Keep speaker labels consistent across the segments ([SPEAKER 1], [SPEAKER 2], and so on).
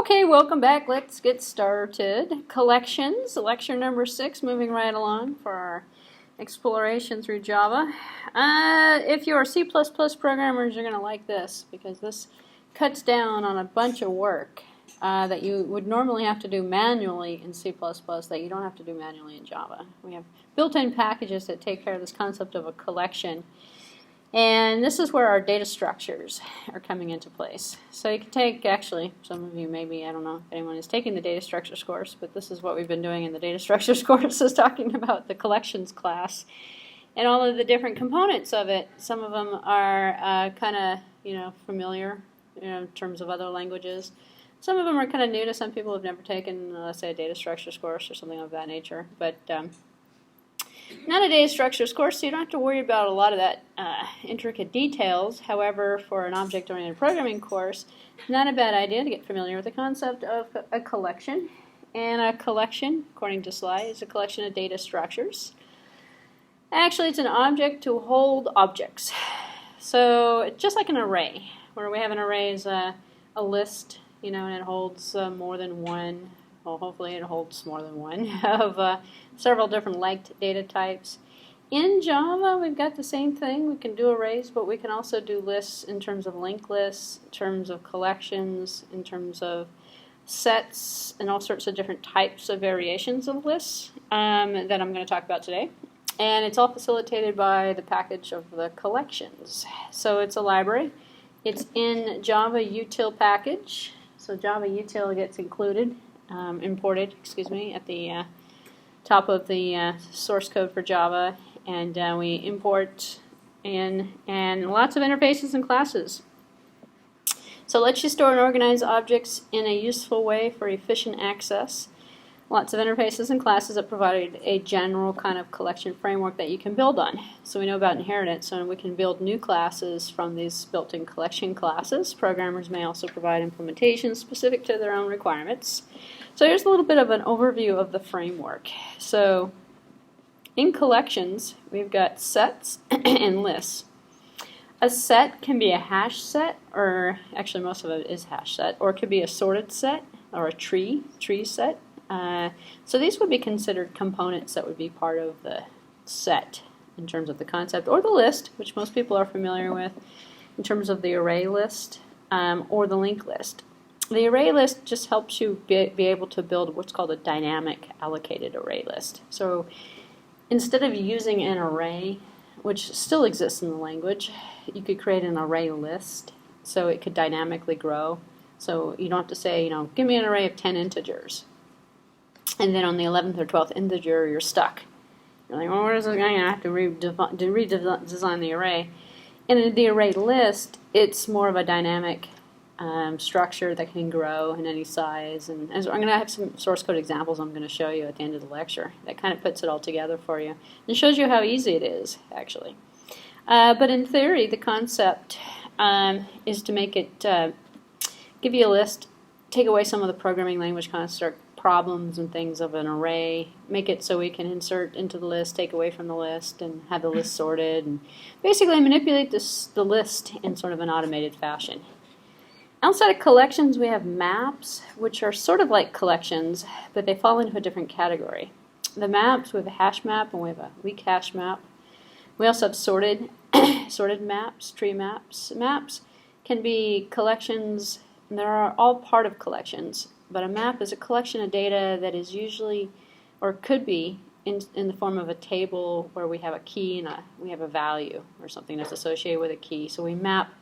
[SPEAKER 1] Okay, welcome back. Let's get started. Collections, lecture number 6, moving right along for our exploration through Java. If you are C++ programmers, you're going to like this because this cuts down on a bunch of work that you would normally have to do manually in C++ that you don't have to do manually in Java. We have built-in packages that take care of this concept of a collection. And this is where our data structures are coming into place. So you can take, actually, some of you maybe, I don't know if anyone is taking the data structures course, but this is what we've been doing in the data structures course, is talking about the collections class and all of the different components of it. Some of them are kind of, familiar, in terms of other languages. Some of them are kind of new to some people who have never taken, let's say, a data structures course or something of that nature. But not a data structures course, so you don't have to worry about a lot of that intricate details. However, for an object-oriented programming course, not a bad idea to get familiar with the concept of a collection. And a collection, according to slide, is a collection of data structures. Actually, it's an object to hold objects. So it's just like an array, where we have an array is a list, and it holds more than one. Well, hopefully it holds more than one of several different liked data types. In Java, we've got the same thing. We can do arrays, but we can also do lists in terms of linked lists, in terms of collections, in terms of sets, and all sorts of different types of variations of lists that I'm going to talk about today. And it's all facilitated by the package of the collections. So it's a library. It's in Java.Util package. So Java.Util gets imported at the top of the source code for Java, and we import in and lots of interfaces and classes. So let's just store and organize objects in a useful way for efficient access. Lots of interfaces and classes that provide a general kind of collection framework that you can build on. So we know about inheritance, so we can build new classes from these built-in collection classes. Programmers may also provide implementations specific to their own requirements. So here's a little bit of an overview of the framework. So in collections, we've got sets and lists. A set can be a hash set, or actually most of it is hash set, or it could be a sorted set or a tree set. So these would be considered components that would be part of the set in terms of the concept, or the list, which most people are familiar with in terms of the array list or the linked list. The array list just helps you be able to build what's called a dynamic allocated array list. So instead of using an array, which still exists in the language, you could create an array list so it could dynamically grow. So you don't have to say, give me an array of 10 integers. And then on the 11th or 12th integer, you're stuck. You're like, well, what is it going to have to redesign the array? And in the array list, it's more of a dynamic structure that can grow in any size. And I'm going to have some source code examples I'm going to show you at the end of the lecture. That kind of puts it all together for you. And shows you how easy it is, actually. But in theory, the concept is to make it, give you a list, take away some of the programming language construct problems and things of an array, make it so we can insert into the list, take away from the list, and have the list sorted, and basically manipulate the list in sort of an automated fashion. Outside of collections, we have maps, which are sort of like collections, but they fall into a different category. The maps, we have a hash map, and we have a weak hash map. We also have sorted maps, tree maps. Maps can be collections, and they're all part of collections. But a map is a collection of data that is usually, or could be, in the form of a table where we have a key and we have a value or something that's associated with a key. So we map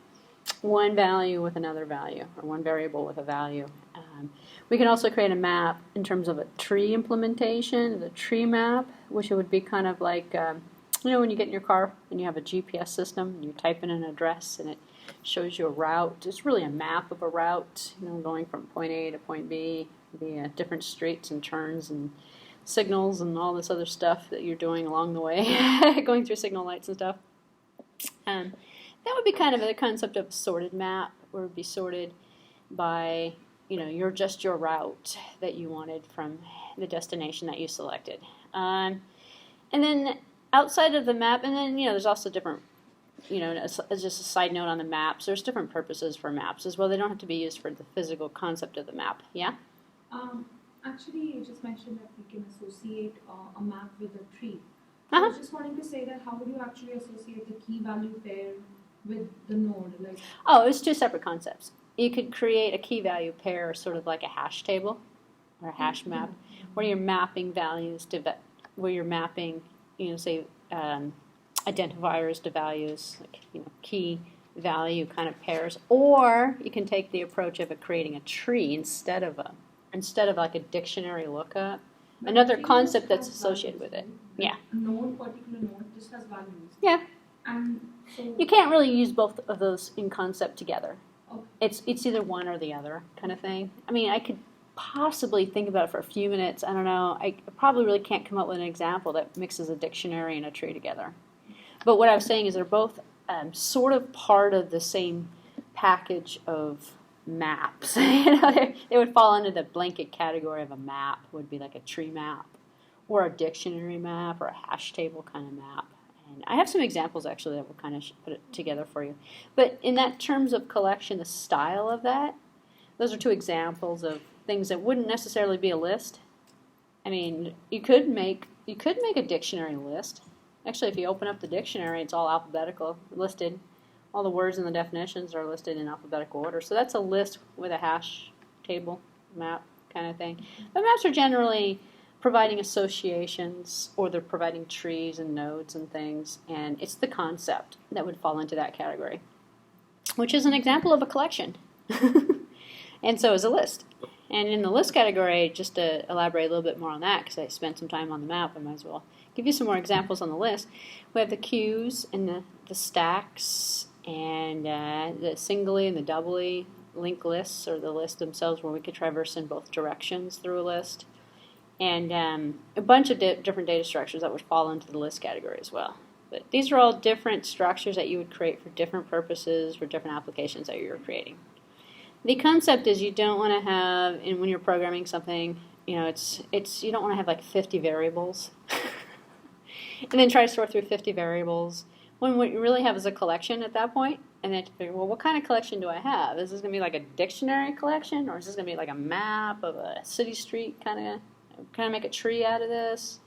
[SPEAKER 1] one value with another value, or one variable with a value. We can also create a map in terms of a tree implementation, the tree map, which would be kind of like, when you get in your car and you have a GPS system and you type in an address and it shows you a route. It's really a map of a route, going from point A to point B, via different streets and turns and signals and all this other stuff that you're doing along the way, going through signal lights and stuff. That would be kind of the concept of a sorted map, where it would be sorted by, your route that you wanted from the destination that you selected. And then outside of the map, and then, there's also different as just a side note on the maps, there's different purposes for maps as well. They don't have to be used for the physical concept of the map. Yeah?
[SPEAKER 2] Actually, you just mentioned that we can associate a map with a tree. So I was just wanting to say that how would you actually associate the key value pair with the node?
[SPEAKER 1] Oh, it's two separate concepts. You could create a key value pair sort of like a hash table or a hash map where you're mapping values to where you're mapping, say identifiers to values, like key value kind of pairs. Or you can take the approach of creating a tree instead of like a dictionary lookup. Another concept that's associated with it. Yeah.
[SPEAKER 2] A node, particular node, just has values.
[SPEAKER 1] Yeah.
[SPEAKER 2] And so
[SPEAKER 1] you can't really use both of those in concept together.
[SPEAKER 2] Okay.
[SPEAKER 1] It's either one or the other kind of thing. I mean, I could possibly think about it for a few minutes. I don't know. I probably really can't come up with an example that mixes a dictionary and a tree together. But what I was saying is they're both sort of part of the same package of maps. They would fall under the blanket category of a map. Would be like a tree map or a dictionary map or a hash table kind of map. And I have some examples actually that will kind of put it together for you. But in that terms of collection, the style of that, those are two examples of things that wouldn't necessarily be a list. I mean, you could make a dictionary list. Actually, if you open up the dictionary, it's all alphabetical, listed. All the words and the definitions are listed in alphabetical order. So that's a list with a hash table, map kind of thing. But maps are generally providing associations, or they're providing trees and nodes and things, and it's the concept that would fall into that category, which is an example of a collection. And so is a list. And in the list category, just to elaborate a little bit more on that, because I spent some time on the map, I might as well give you some more examples on the list. We have the queues and the stacks and the singly and the doubly linked lists, or the lists themselves where we could traverse in both directions through a list. And a bunch of different data structures that would fall into the list category as well. But these are all different structures that you would create for different purposes, for different applications that you're creating. The concept is you don't want to have, and when you're programming something, it's you don't want to have like 50 variables and then try to sort through 50 variables. When what you really have is a collection at that point, and then to figure, well, what kind of collection do I have? Is this going to be like a dictionary collection, or is this going to be like a map of a city street kind of? Can I make a tree out of this?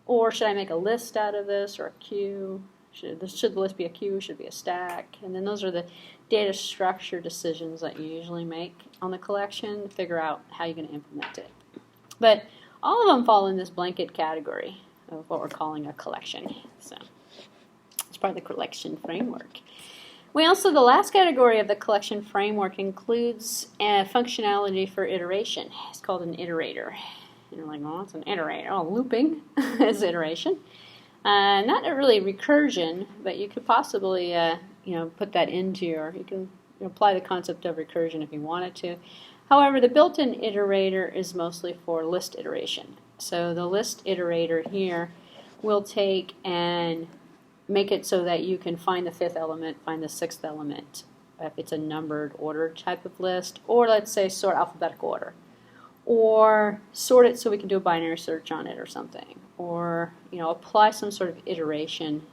[SPEAKER 1] Or should I make a list out of this, or a queue? Should the list be a queue? Should it be a stack? And then those are the data structure decisions that you usually make on the collection to figure out how you're going to implement it. But all of them fall in this blanket category of what we're calling a collection. So it's part of the collection framework. The last category of the collection framework includes functionality for iteration. It's called an iterator. You're like, well, it's an iterator. Oh, looping is iteration. Not really recursion, but you could possibly, put that into you can apply the concept of recursion if you wanted to. However, the built-in iterator is mostly for list iteration. So the list iterator here will take and make it so that you can find the fifth element, find the sixth element, if it's a numbered ordered type of list, or let's say sort alphabetical order. Or sort it so we can do a binary search on it or something, or apply some sort of iteration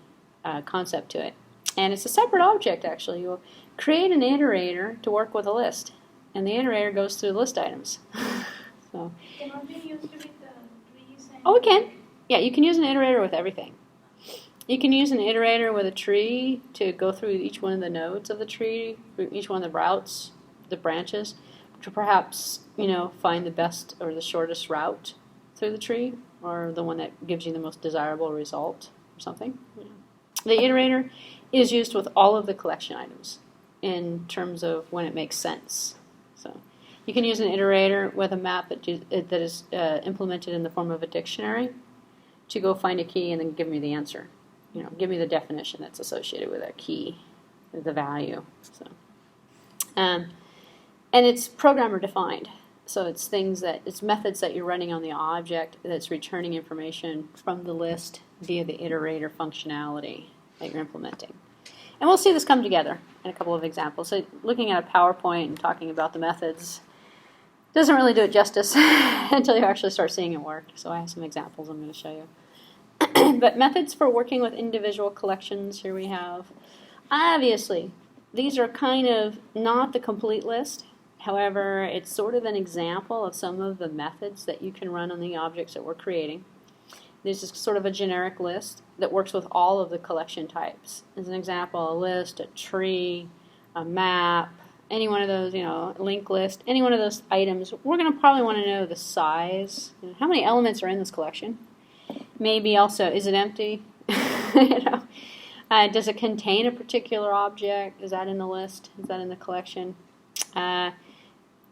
[SPEAKER 1] concept to it. And it's a separate object actually. You'll create an iterator to work with a list, and the iterator goes through the list items. So.
[SPEAKER 3] Cannot be used with the trees?
[SPEAKER 1] Oh, we can. Yeah, you can use an iterator with everything. You can use an iterator with a tree to go through each one of the nodes of the tree, each one of the routes, the branches, to perhaps find the best or the shortest route through the tree, or the one that gives you the most desirable result or something. The iterator is used with all of the collection items in terms of when it makes sense. So you can use an iterator with a map that is implemented in the form of a dictionary to go find a key and then give me the answer. Give me the definition that's associated with that key, the value. So. And it's programmer defined. So it's methods that you're running on the object that's returning information from the list via the iterator functionality that you're implementing. And we'll see this come together in a couple of examples. So looking at a PowerPoint and talking about the methods doesn't really do it justice until you actually start seeing it work. So I have some examples I'm going to show you. But methods for working with individual collections, here we have Obviously, these are kind of not the complete list. However, it's sort of an example of some of the methods that you can run on the objects that we're creating. This is sort of a generic list that works with all of the collection types. As an example, a list, a tree, a map, any one of those, linked list, any one of those items. We're going to probably want to know the size. How many elements are in this collection? Maybe also, is it empty? Does it contain a particular object? Is that in the list? Is that in the collection? Add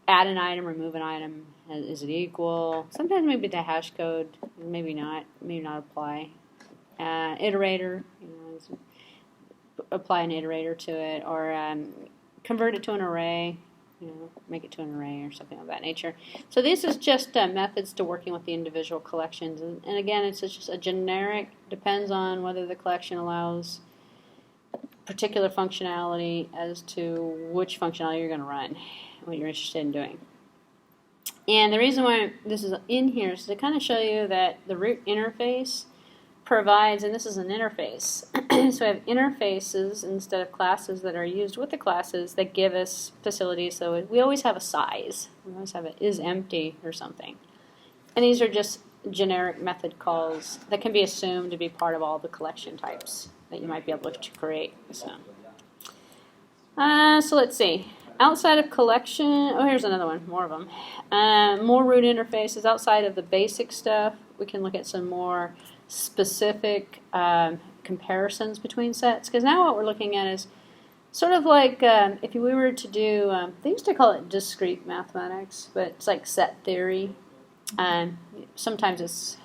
[SPEAKER 1] an item, remove an item. Is it equal? Sometimes maybe the hash code, maybe not apply. Iterator, apply an iterator to it, or convert it to an array, make it to an array or something of that nature. So this is just methods to working with the individual collections. And again, it's just a generic, depends on whether the collection allows particular functionality as to which functionality you're going to run, what you're interested in doing. And the reason why this is in here is to kind of show you that the root interface provides, and this is an interface, so we have interfaces instead of classes that are used with the classes that give us facilities. So we always have a size. We always have a is empty or something. And these are just generic method calls that can be assumed to be part of all the collection types that you might be able to create. So let's see. Outside of collection, here's another one, more of them. More root interfaces. Outside of the basic stuff, we can look at some more specific comparisons between sets. Because now what we're looking at is sort of like if we were to do, they used to call it discrete mathematics, but it's like set theory. Sometimes it's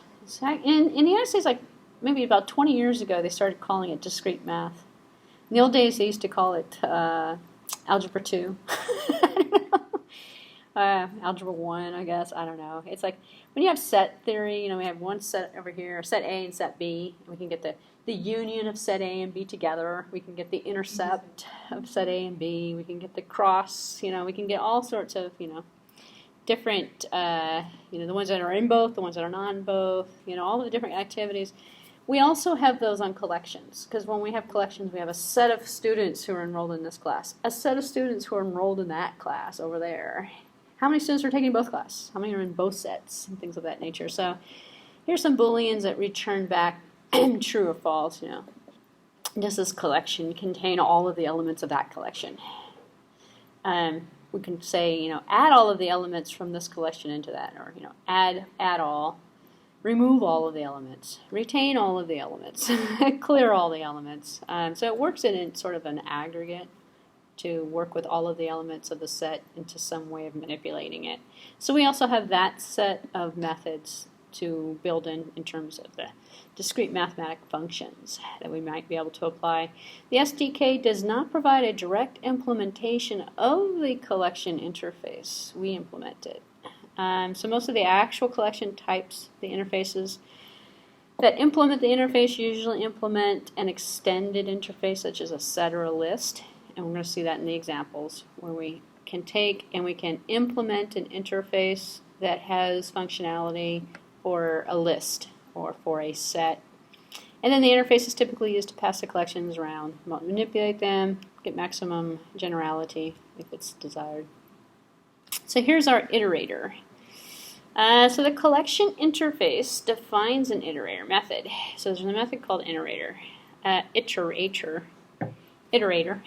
[SPEAKER 1] in the United States, like maybe about 20 years ago, they started calling it discrete math. In the old days, they used to call it Algebra 2. Algebra 1, I guess. I don't know. It's like when you have set theory, we have one set over here, set A and set B. We can get the union of set A and B together. We can get the intercept of set A and B. We can get the cross. We can get all sorts of, different, the ones that are in both, the ones that are not in both, all the different activities. We also have those on collections, because when we have collections, we have a set of students who are enrolled in this class, a set of students who are enrolled in that class over there. How many students are taking both classes? How many are in both sets? And things of that nature. So here's some Booleans that return back true or false. Does this collection contain all of the elements of that collection? We can say, add all of the elements from this collection into that, or add all. Remove all of the elements, retain all of the elements, clear all the elements. So it works in sort of an aggregate to work with all of the elements of the set into some way of manipulating it. So we also have that set of methods to build in terms of the discrete mathematical functions that we might be able to apply. The SDK does not provide a direct implementation of the collection interface. We implement it. So most of the actual collection types, the interfaces that implement the interface usually implement an extended interface such as a set or a list. And we're going to see that in the examples where we can take and we can implement an interface that has functionality for a list or for a set. And then the interface is typically used to pass the collections around, manipulate them, get maximum generality if it's desired. So here's our iterator. So the collection interface defines an iterator method. So there's a method called iterator. Iterator.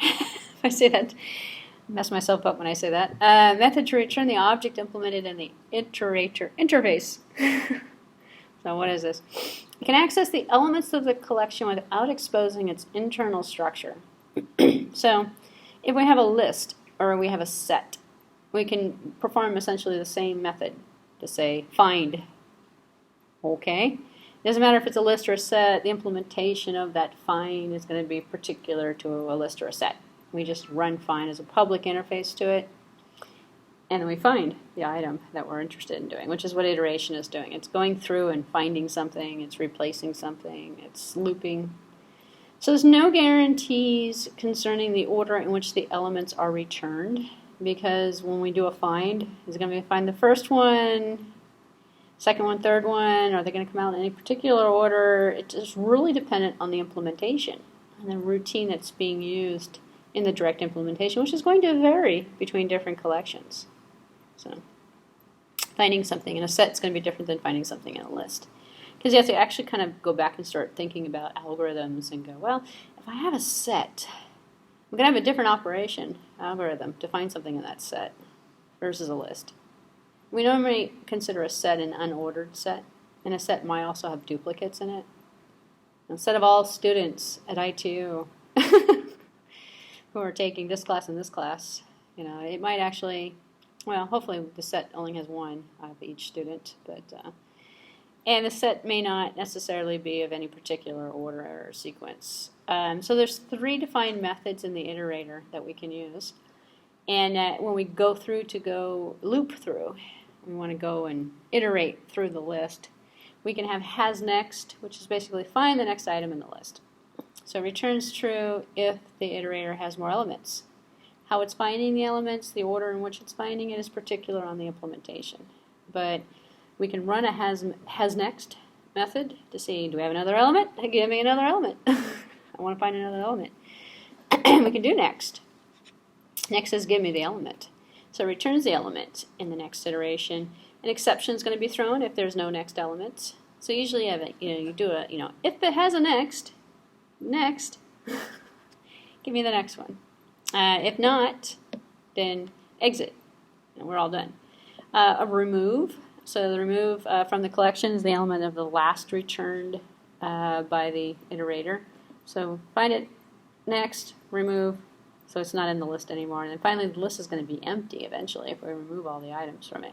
[SPEAKER 1] If I say that, I mess myself up when I say that. Method to return the object implemented in the iterator interface. So what is this? You can access the elements of the collection without exposing its internal structure. So if we have a list or we have a set, we can perform essentially the same method to say find. Okay? It doesn't matter if it's a list or a set, the implementation of that find is going to be particular to a list or a set. We just run find as a public interface to it, and then we find the item that we're interested in doing, which is what iteration is doing. It's going through and finding something, it's replacing something, it's looping. So there's no guarantees concerning the order in which the elements are returned, because when we do a find, is it going to be find the first one, second one, third one? Are they going to come out in any particular order? It's just really dependent on the implementation. and the routine that's being used in the direct implementation, which is going to vary between different collections. So finding something in a set is going to be different than finding something in a list. Because you have to actually kind of go back and start thinking about algorithms and go, well, if I have a set, I'm going to have a different operation algorithm to find something in that set versus a list. We normally consider a set an unordered set, and a set might also have duplicates in it. Instead of all students at ITU who are taking this class and this class, it might actually, well, hopefully the set only has one of each student, but and the set may not necessarily be of any particular order or sequence. So there's 3 defined methods in the iterator that we can use. And when we go through to go loop through, we want to go and iterate through the list, we can have hasNext, which is basically find the next item in the list. So it returns true if the iterator has more elements. How it's finding the elements, the order in which it's finding it is particular on the implementation. But we can run a hasNext method to see, do we have another element? Give me another element. I want to find another element. We can do next. Next says give me the element. So it returns the element in the next iteration. An exception is going to be thrown if there's no next element. So usually you do a, if it has a next, give me the next one. If not, then exit. And we're all done. A remove. So the remove from the collection is the element of the last returned by the iterator. So find it, next, remove, so it's not in the list anymore. And then finally the list is going to be empty eventually if we remove all the items from it.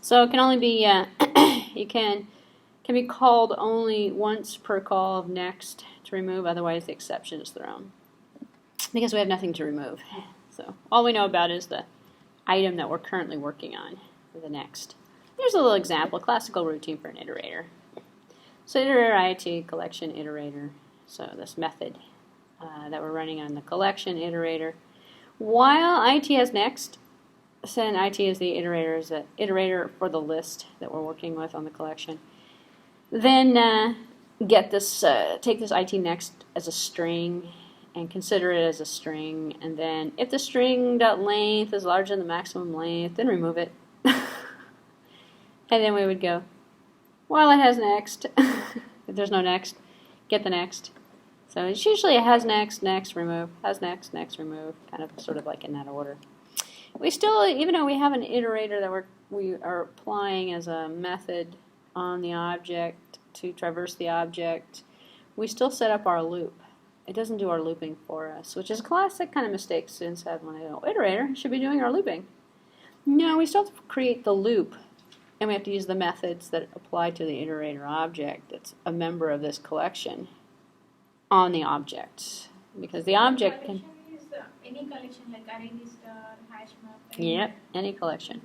[SPEAKER 1] So it can only be, can be called only once per call of next to remove, otherwise the exception is thrown. Because we have nothing to remove. So all we know about is the item that we're currently working on for the next. Here's a little example, classical routine for an iterator. So iterator IT collection iterator. So this method that we're running on the collection iterator. While IT has next, send IT as the iterator is the iterator for the list that we're working with on the collection. Then get this, take this IT next as a string and consider it as a string, and then if the string.length is larger than the maximum length, then remove it. And then we would go, well, it has next. If there's no next, get the next. So it's usually a has next, next, remove, has next, next, remove, kind of sort of like in that order. We still, even though we have an iterator that we are applying as a method on the object to traverse the object, we still set up our loop. It doesn't do our looping for us, which is a classic kind of mistake students have when they go, iterator should be doing our looping. No, we still have to create the loop, and we have to use the methods that apply to the iterator object that's a member of this collection on the object. Because the object can...
[SPEAKER 3] Collection is any collection like ArrayList or HashMap.
[SPEAKER 1] Yep, any collection.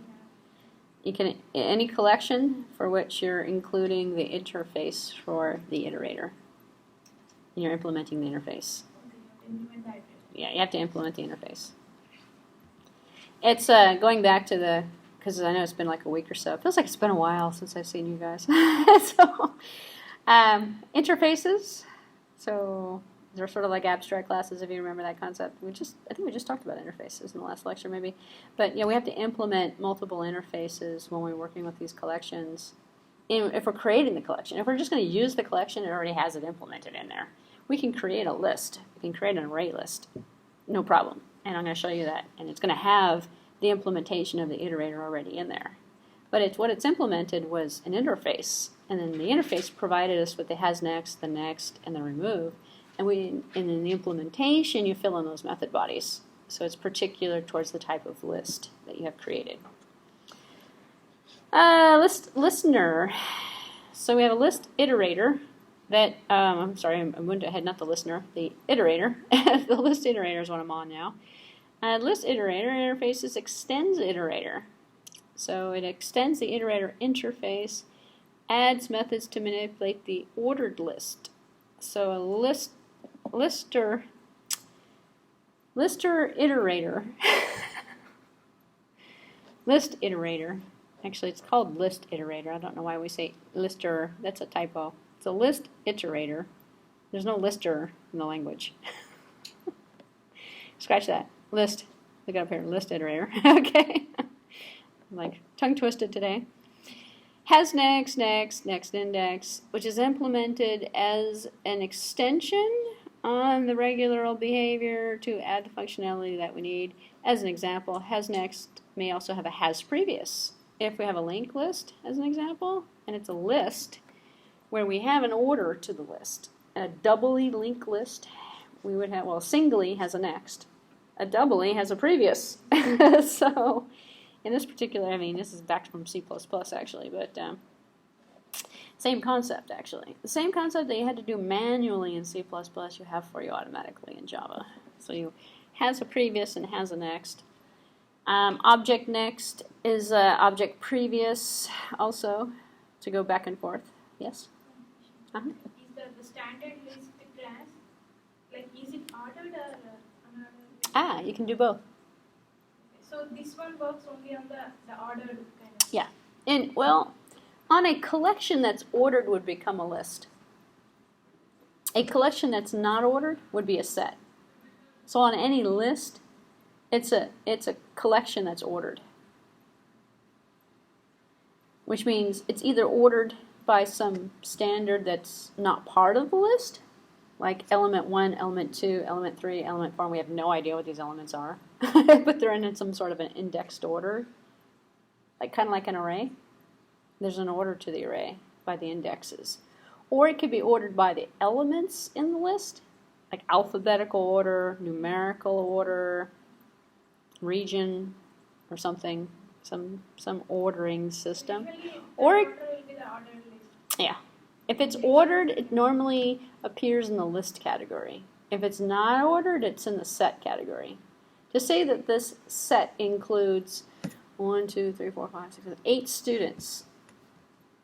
[SPEAKER 1] You can any collection for which you're including the interface for the iterator. You're implementing the interface. Yeah, you have to implement the interface. It's going back to the, because I know it's been like a week or so. It feels like it's been a while since I've seen you guys. So, interfaces. So they're sort of like abstract classes, if you remember that concept. I think we just talked about interfaces in the last lecture, maybe. But we have to implement multiple interfaces when we're working with these collections. If we're creating the collection, if we're just going to use the collection, it already has it implemented in there. We can create a list. We can create an array list. No problem. And I'm going to show you that. And it's going to have the implementation of the iterator already in there. But what it's implemented was an interface. And then the interface provided us with the has next, the next, and the remove. And in the implementation, you fill in those method bodies. So it's particular towards the type of list that you have created. Listener. So we have a list iterator that, I'm sorry, I went ahead, not the listener, the iterator. The list iterator is what I'm on now. List iterator interfaces extends iterator. So it extends the iterator interface, adds methods to manipulate the ordered list. So a lister iterator. List iterator. Actually, it's called list iterator. I don't know why we say lister. That's a typo. It's a list iterator There's no lister in the language. Scratch that. List. Look up here. ListIterator. Okay. I'm like tongue twisted today. Has next index, which is implemented as an extension on the regular old behavior to add the functionality that we need. As an example, has next may also have a has previous. If we have a linked list, as an example, and it's a list where we have an order to the list. A doubly linked list, we would have, well, singly has a next. A doubly has a previous. So, in this particular, I mean, this is back from C++ actually, but same concept actually. The same concept that you had to do manually in C++, you have for you automatically in Java. So you has a previous and has a next. Object next is object previous also to go back and forth. Yes? Uh-huh.
[SPEAKER 3] Is the standard list class, like is it ordered or unordered?
[SPEAKER 1] Ah, you can do both.
[SPEAKER 3] So this one works only on the ordered kind of.
[SPEAKER 1] Yeah. And, well, on a collection that's ordered would become a list. A collection that's not ordered would be a set. So on any list, it's a collection that's ordered. Which means it's either ordered by some standard that's not part of the list, like element 1, element 2, element 3, element 4, and we have no idea what these elements are, but they're in some sort of an indexed order, like kind of like an array. There's an order to the array by the indexes. Or it could be ordered by the elements in the list, like alphabetical order, numerical order, region, or something, some ordering system. Or it,
[SPEAKER 3] Order will be the ordered list.
[SPEAKER 1] yeah. If it's ordered, it normally appears in the list category. If it's not ordered, it's in the set category. To say that this set includes 1, 2, 3, 4, 5, 6, 7, 8 students,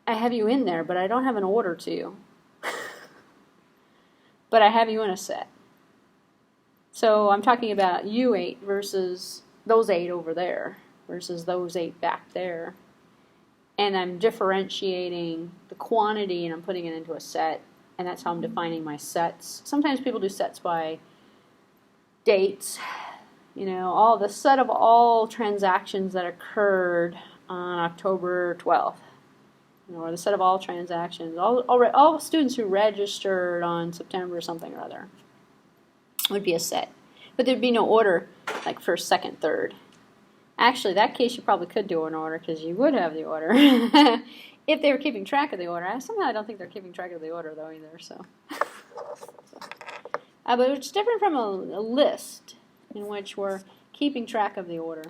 [SPEAKER 1] I have you in there, but I don't have an order to you. But I have you in a set. So I'm talking about you 8 versus those 8 over there versus those 8 back there. And I'm differentiating the quantity and I'm putting it into a set, and that's how I'm defining my sets. Sometimes people do sets by dates, you know, all the set of all transactions that occurred on October 12th, you know, or the set of all transactions, all students who registered on September something or other would be a set. But there'd be no order like first, second, third. Actually, that case you probably could do an order because you would have the order if they were keeping track of the order. Somehow I don't think they're keeping track of the order though either. So, but it's different from a list in which we're keeping track of the order.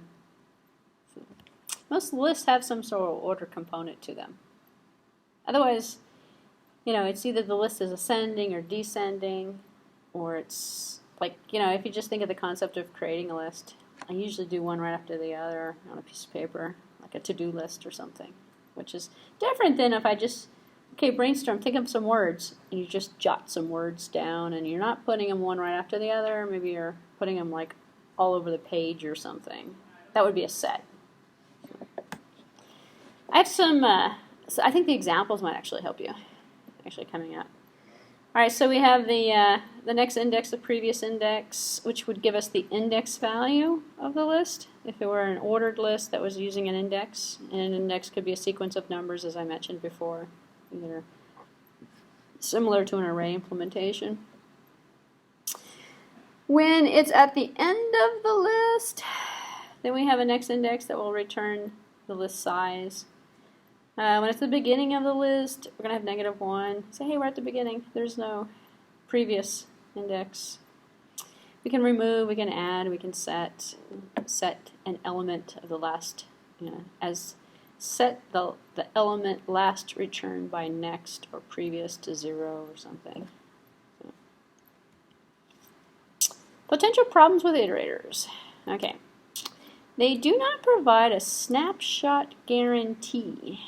[SPEAKER 1] So, most lists have some sort of order component to them. Otherwise, you know, it's either the list is ascending or descending, or it's like, you know, if you just think of the concept of creating a list. I usually do one right after the other on a piece of paper, like a to-do list or something, which is different than if I just, okay, brainstorm, think of some words, and you just jot some words down, and you're not putting them one right after the other. Maybe you're putting them like all over the page or something. That would be a set. I have some, so I think the examples might actually help you, actually coming up. All right, so we have the next index, the previous index, which would give us the index value of the list. If it were an ordered list that was using an index, and an index could be a sequence of numbers, as I mentioned before, either similar to an array implementation. When it's at the end of the list, then we have a next index that will return the list size. When it's the beginning of the list, we're going to have -1. Say, hey, we're at the beginning. There's no previous index. We can remove, we can add, we can set an element of the last, you know, as set the element last returned by next or previous to 0 or something. So. Potential problems with iterators. Okay. They do not provide a snapshot guarantee.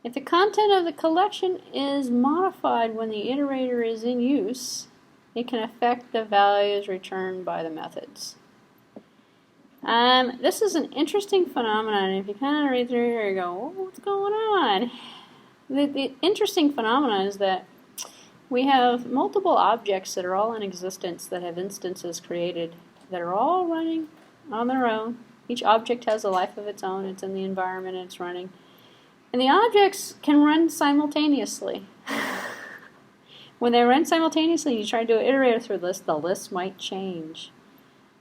[SPEAKER 1] If the content of the collection is modified when the iterator is in use, it can affect the values returned by the methods. This is an interesting phenomenon. If you kind of read through here, you go, oh, what's going on? The interesting phenomenon is that we have multiple objects that are all in existence that have instances created that are all running on their own. Each object has a life of its own. It's in the environment and it's running. And the objects can run simultaneously. When they run simultaneously, you try to do an iterator through this, the list might change.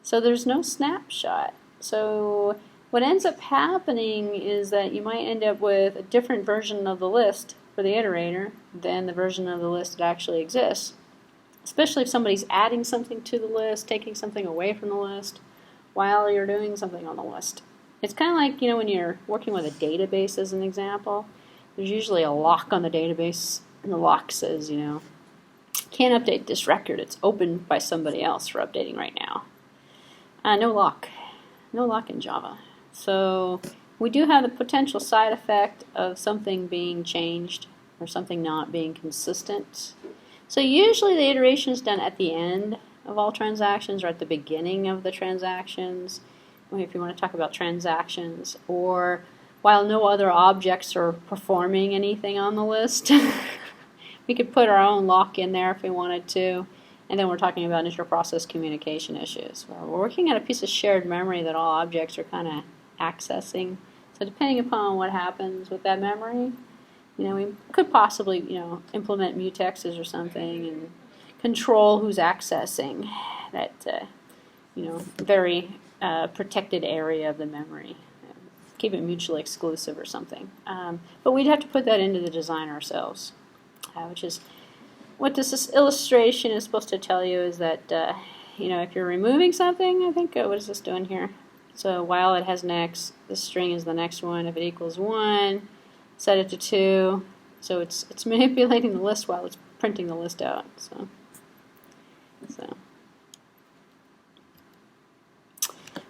[SPEAKER 1] So there's no snapshot. So what ends up happening is that you might end up with a different version of the list for the iterator than the version of the list that actually exists. Especially if somebody's adding something to the list, taking something away from the list while you're doing something on the list. It's kind of like, when you're working with a database as an example, there's usually a lock on the database, and the lock says, can't update this record. It's opened by somebody else for updating right now. No lock. No lock in Java. So we do have the potential side effect of something being changed or something not being consistent. So usually the iteration is done at the end of all transactions or at the beginning of the transactions, if you want to talk about transactions, or while no other objects are performing anything on the list. We could put our own lock in there if we wanted to. And then we're talking about inter-process communication issues. Well, we're working at a piece of shared memory that all objects are kind of accessing. So depending upon what happens with that memory, we could possibly, implement mutexes or something and control who's accessing that, very protected area of the memory. Keep it mutually exclusive or something. But we'd have to put that into the design ourselves. Which is what this illustration is supposed to tell you is that, if you're removing something, I think, what is this doing here? So while it has an X, the string is the next one. If it equals 1, set it to 2. So it's manipulating the list while it's printing the list out. So.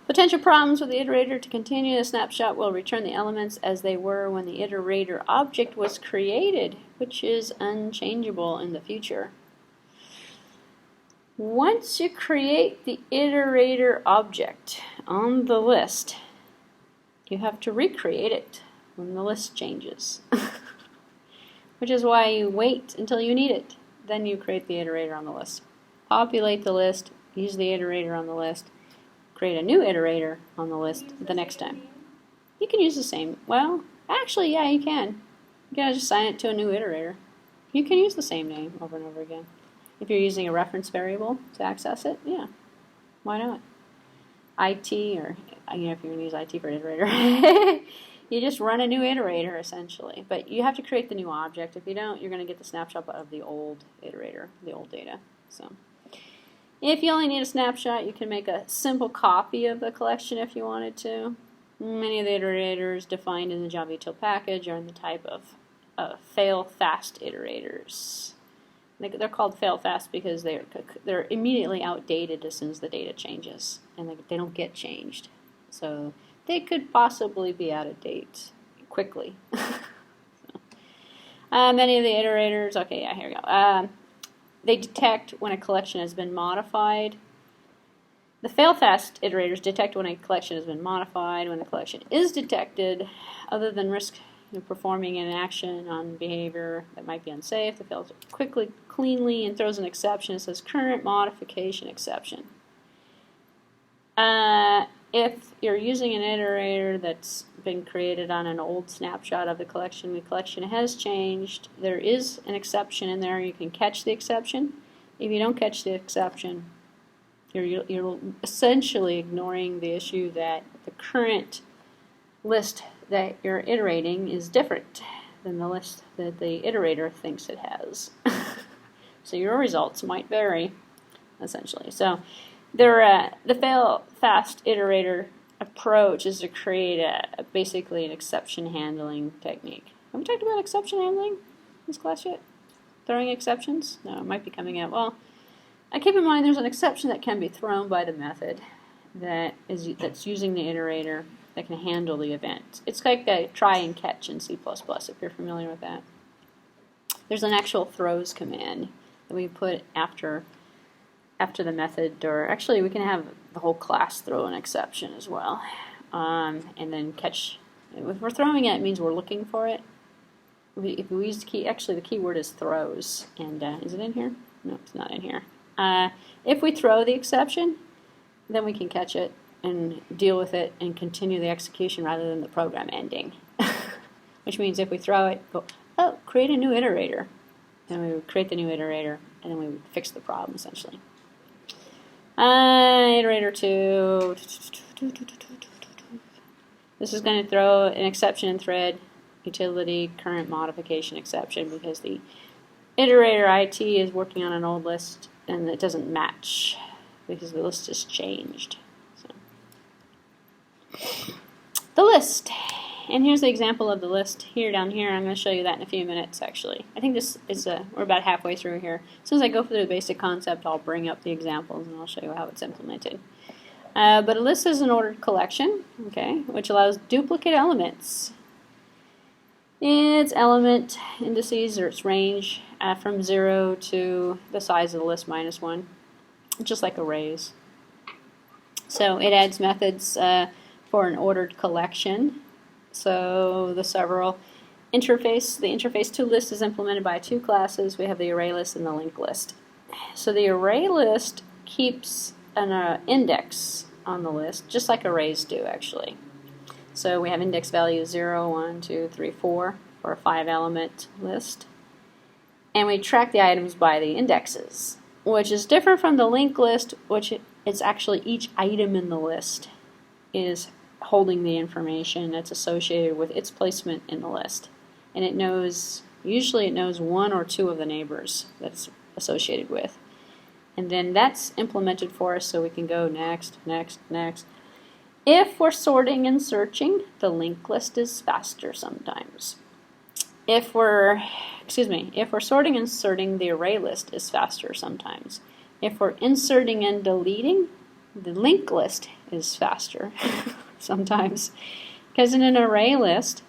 [SPEAKER 1] Potential problems with the iterator. To continue, the snapshot will return the elements as they were when the iterator object was created, which is unchangeable in the future. Once you create the iterator object on the list, you have to recreate it when the list changes. Which is why you wait until you need it. Then you create the iterator on the list. Populate the list, use the iterator on the list, create a new iterator on the list the next time. You can use the same. Well, actually, yeah, you can. You can just assign it to a new iterator. You can use the same name over and over again. If you're using a reference variable to access it, yeah, why not? IT, or if you're going to use IT for iterator, you just run a new iterator essentially. But you have to create the new object. If you don't, you're going to get the snapshot of the old iterator, the old data. So. If you only need a snapshot, you can make a simple copy of the collection if you wanted to. Many of the iterators defined in the Java.Util package are in the type of fail-fast iterators. They're called fail-fast because they're immediately outdated as soon as the data changes, and they don't get changed. So they could possibly be out of date quickly. Many of the iterators, okay, yeah, here we go. They detect when a collection has been modified. The fail-fast iterators detect when a collection has been modified. When the collection is detected, other than risk performing an action on behavior that might be unsafe, the fails quickly, cleanly, and throws an exception. It says current modification exception. If you're using an iterator that's been created on an old snapshot of the collection has changed, there is an exception in there. You can catch the exception. If you don't catch the exception, you're essentially ignoring the issue that the current list that you're iterating is different than the list that the iterator thinks it has. So your results might vary, essentially. So the fail-fast iterator approach is to create basically an exception handling technique. Have we talked about exception handling in this class yet? Throwing exceptions? No, it might be coming out. Well, keep in mind there's an exception that can be thrown by the method that's using the iterator that can handle the event. It's like a try and catch in C++, if you're familiar with that. There's an actual throws command that we put after the method, or actually we can have the whole class throw an exception as well, and then catch. If we're throwing it, it means we're looking for it. if we use the key, actually the keyword is throws, and is it in here? No, it's not in here. If we throw the exception, then we can catch it and deal with it and continue the execution rather than the program ending. Which means if we throw it, go, oh, create a new iterator. Then we would create the new iterator, and then we would fix the problem, essentially. Iterator 2. This is going to throw an exception in thread, utility, current modification exception, because the iterator IT is working on an old list, and it doesn't match, because the list has changed. The list. And here's the example of the list here down here. I'm going to show you that in a few minutes, actually. I think this is, we're about halfway through here. As soon as I go through the basic concept, I'll bring up the examples and I'll show you how it's implemented. But a list is an ordered collection, okay, which allows duplicate elements. Its element indices, or its range, from 0 to the size of the list minus 1, just like arrays. So it adds methods for an ordered collection. So the interface to list is implemented by two classes. We have the ArrayList and the LinkedList. So the ArrayList keeps an index on the list, just like arrays do, actually. So we have index values 0, 1, 2, 3, 4 for a 5-element list. And we track the items by the indexes, which is different from the LinkedList, which is actually each item in the list is holding the information that's associated with its placement in the list. And it knows, usually it knows 1 or 2 of the neighbors that's associated with. And then that's implemented for us so we can go next, next, next. If we're sorting and searching, the linked list is faster sometimes. If we're sorting and inserting, the array list is faster sometimes. If we're inserting and deleting, the linked list is faster sometimes. Because in an array list,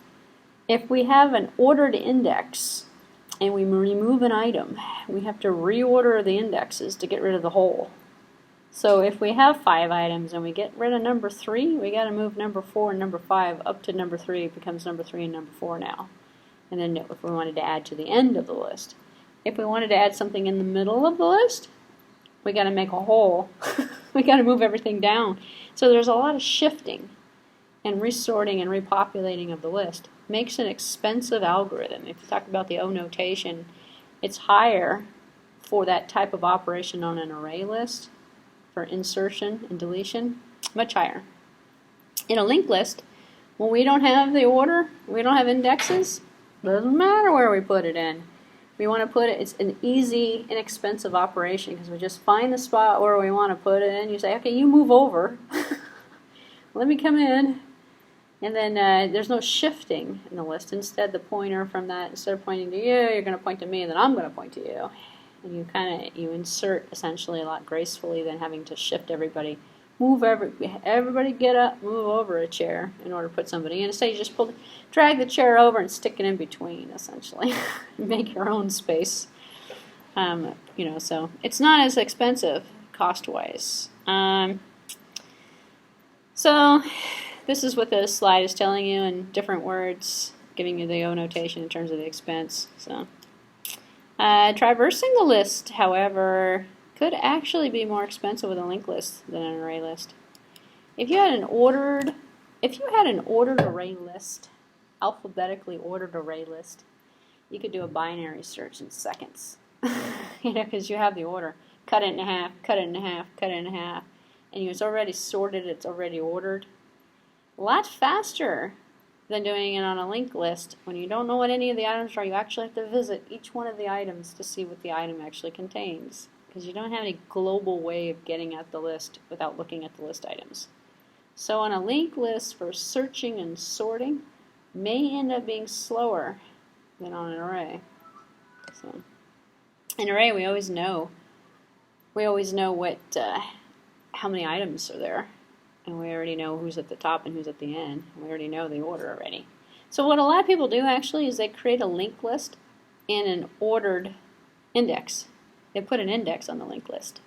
[SPEAKER 1] if we have an ordered index and we remove an item, we have to reorder the indexes to get rid of the whole. So if we have 5 items and we get rid of number 3, we got to move number 4 and number 5 up to number 3. It becomes number 3 and number 4 now. And then if we wanted to add to the end of the list. If we wanted to add something in the middle of the list, we got to make a hole. We got to move everything down. So there's a lot of shifting and resorting and repopulating of the list. Makes an expensive algorithm. If you talk about the O notation, it's higher for that type of operation on an array list for insertion and deletion, much higher. In a linked list, when we don't have the order, we don't have indexes, doesn't matter where we put it in. We want to put it, it's an easy, inexpensive operation because we just find the spot where we want to put it in. You say, okay, you move over. Let me come in. And then there's no shifting in the list. Instead, the pointer from that, instead of pointing to you, you're going to point to me, and then I'm going to point to you. And you insert essentially a lot gracefully than having to shift everybody. Everybody get up, move over a chair in order to put somebody in. Instead, you just drag the chair over and stick it in between, essentially. Make your own space. So it's not as expensive cost-wise. So this is what this slide is telling you in different words, giving you the O notation in terms of the expense. So traversing the list, however, could actually be more expensive with a linked list than an array list. If you had an ordered array list, alphabetically ordered array list, you could do a binary search in seconds. Because you have the order. Cut it in half, cut it in half, cut it in half. And it's already sorted, it's already ordered. A lot faster than doing it on a linked list. When you don't know what any of the items are, you actually have to visit each one of the items to see what the item actually contains. Because you don't have any global way of getting at the list without looking at the list items. So on a linked list for searching and sorting may end up being slower than on an array. So an array we always know what how many items are there. And we already know who's at the top and who's at the end. And we already know the order already. So what a lot of people do actually is they create a linked list and an ordered index. They put an index on the linked list.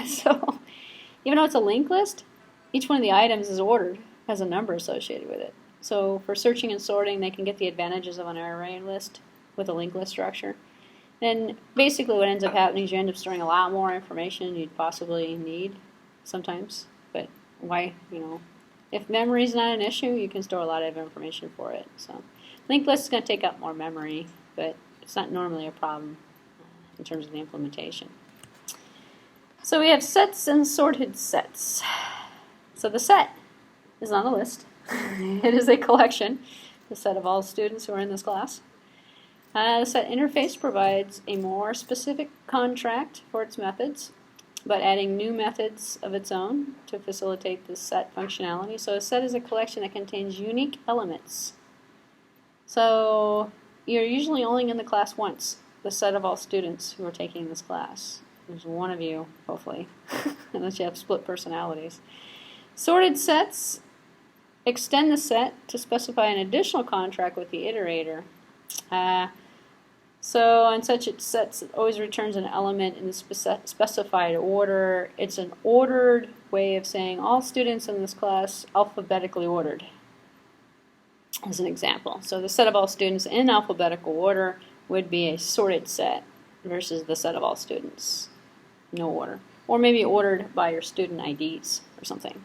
[SPEAKER 1] So even though it's a linked list, each one of the items is ordered, has a number associated with it. So for searching and sorting, they can get the advantages of an array list with a linked list structure. Then basically what ends up happening is you end up storing a lot more information than you'd possibly need sometimes. But why, if memory is not an issue, you can store a lot of information for it. So linked list is going to take up more memory, but it's not normally a problem in terms of the implementation. So we have sets and sorted sets. So the set is not a list. It is a collection, the set of all students who are in this class. The set interface provides a more specific contract for its methods, but adding new methods of its own to facilitate the set functionality. So a set is a collection that contains unique elements. So you're usually only in the class once, the set of all students who are taking this class. There's one of you, hopefully, unless you have split personalities. Sorted sets extend the set to specify an additional contract with the iterator. So on such sets, it always returns an element in the specified order. It's an ordered way of saying all students in this class alphabetically ordered, as an example. So the set of all students in alphabetical order would be a sorted set versus the set of all students, no order. Or maybe ordered by your student IDs or something.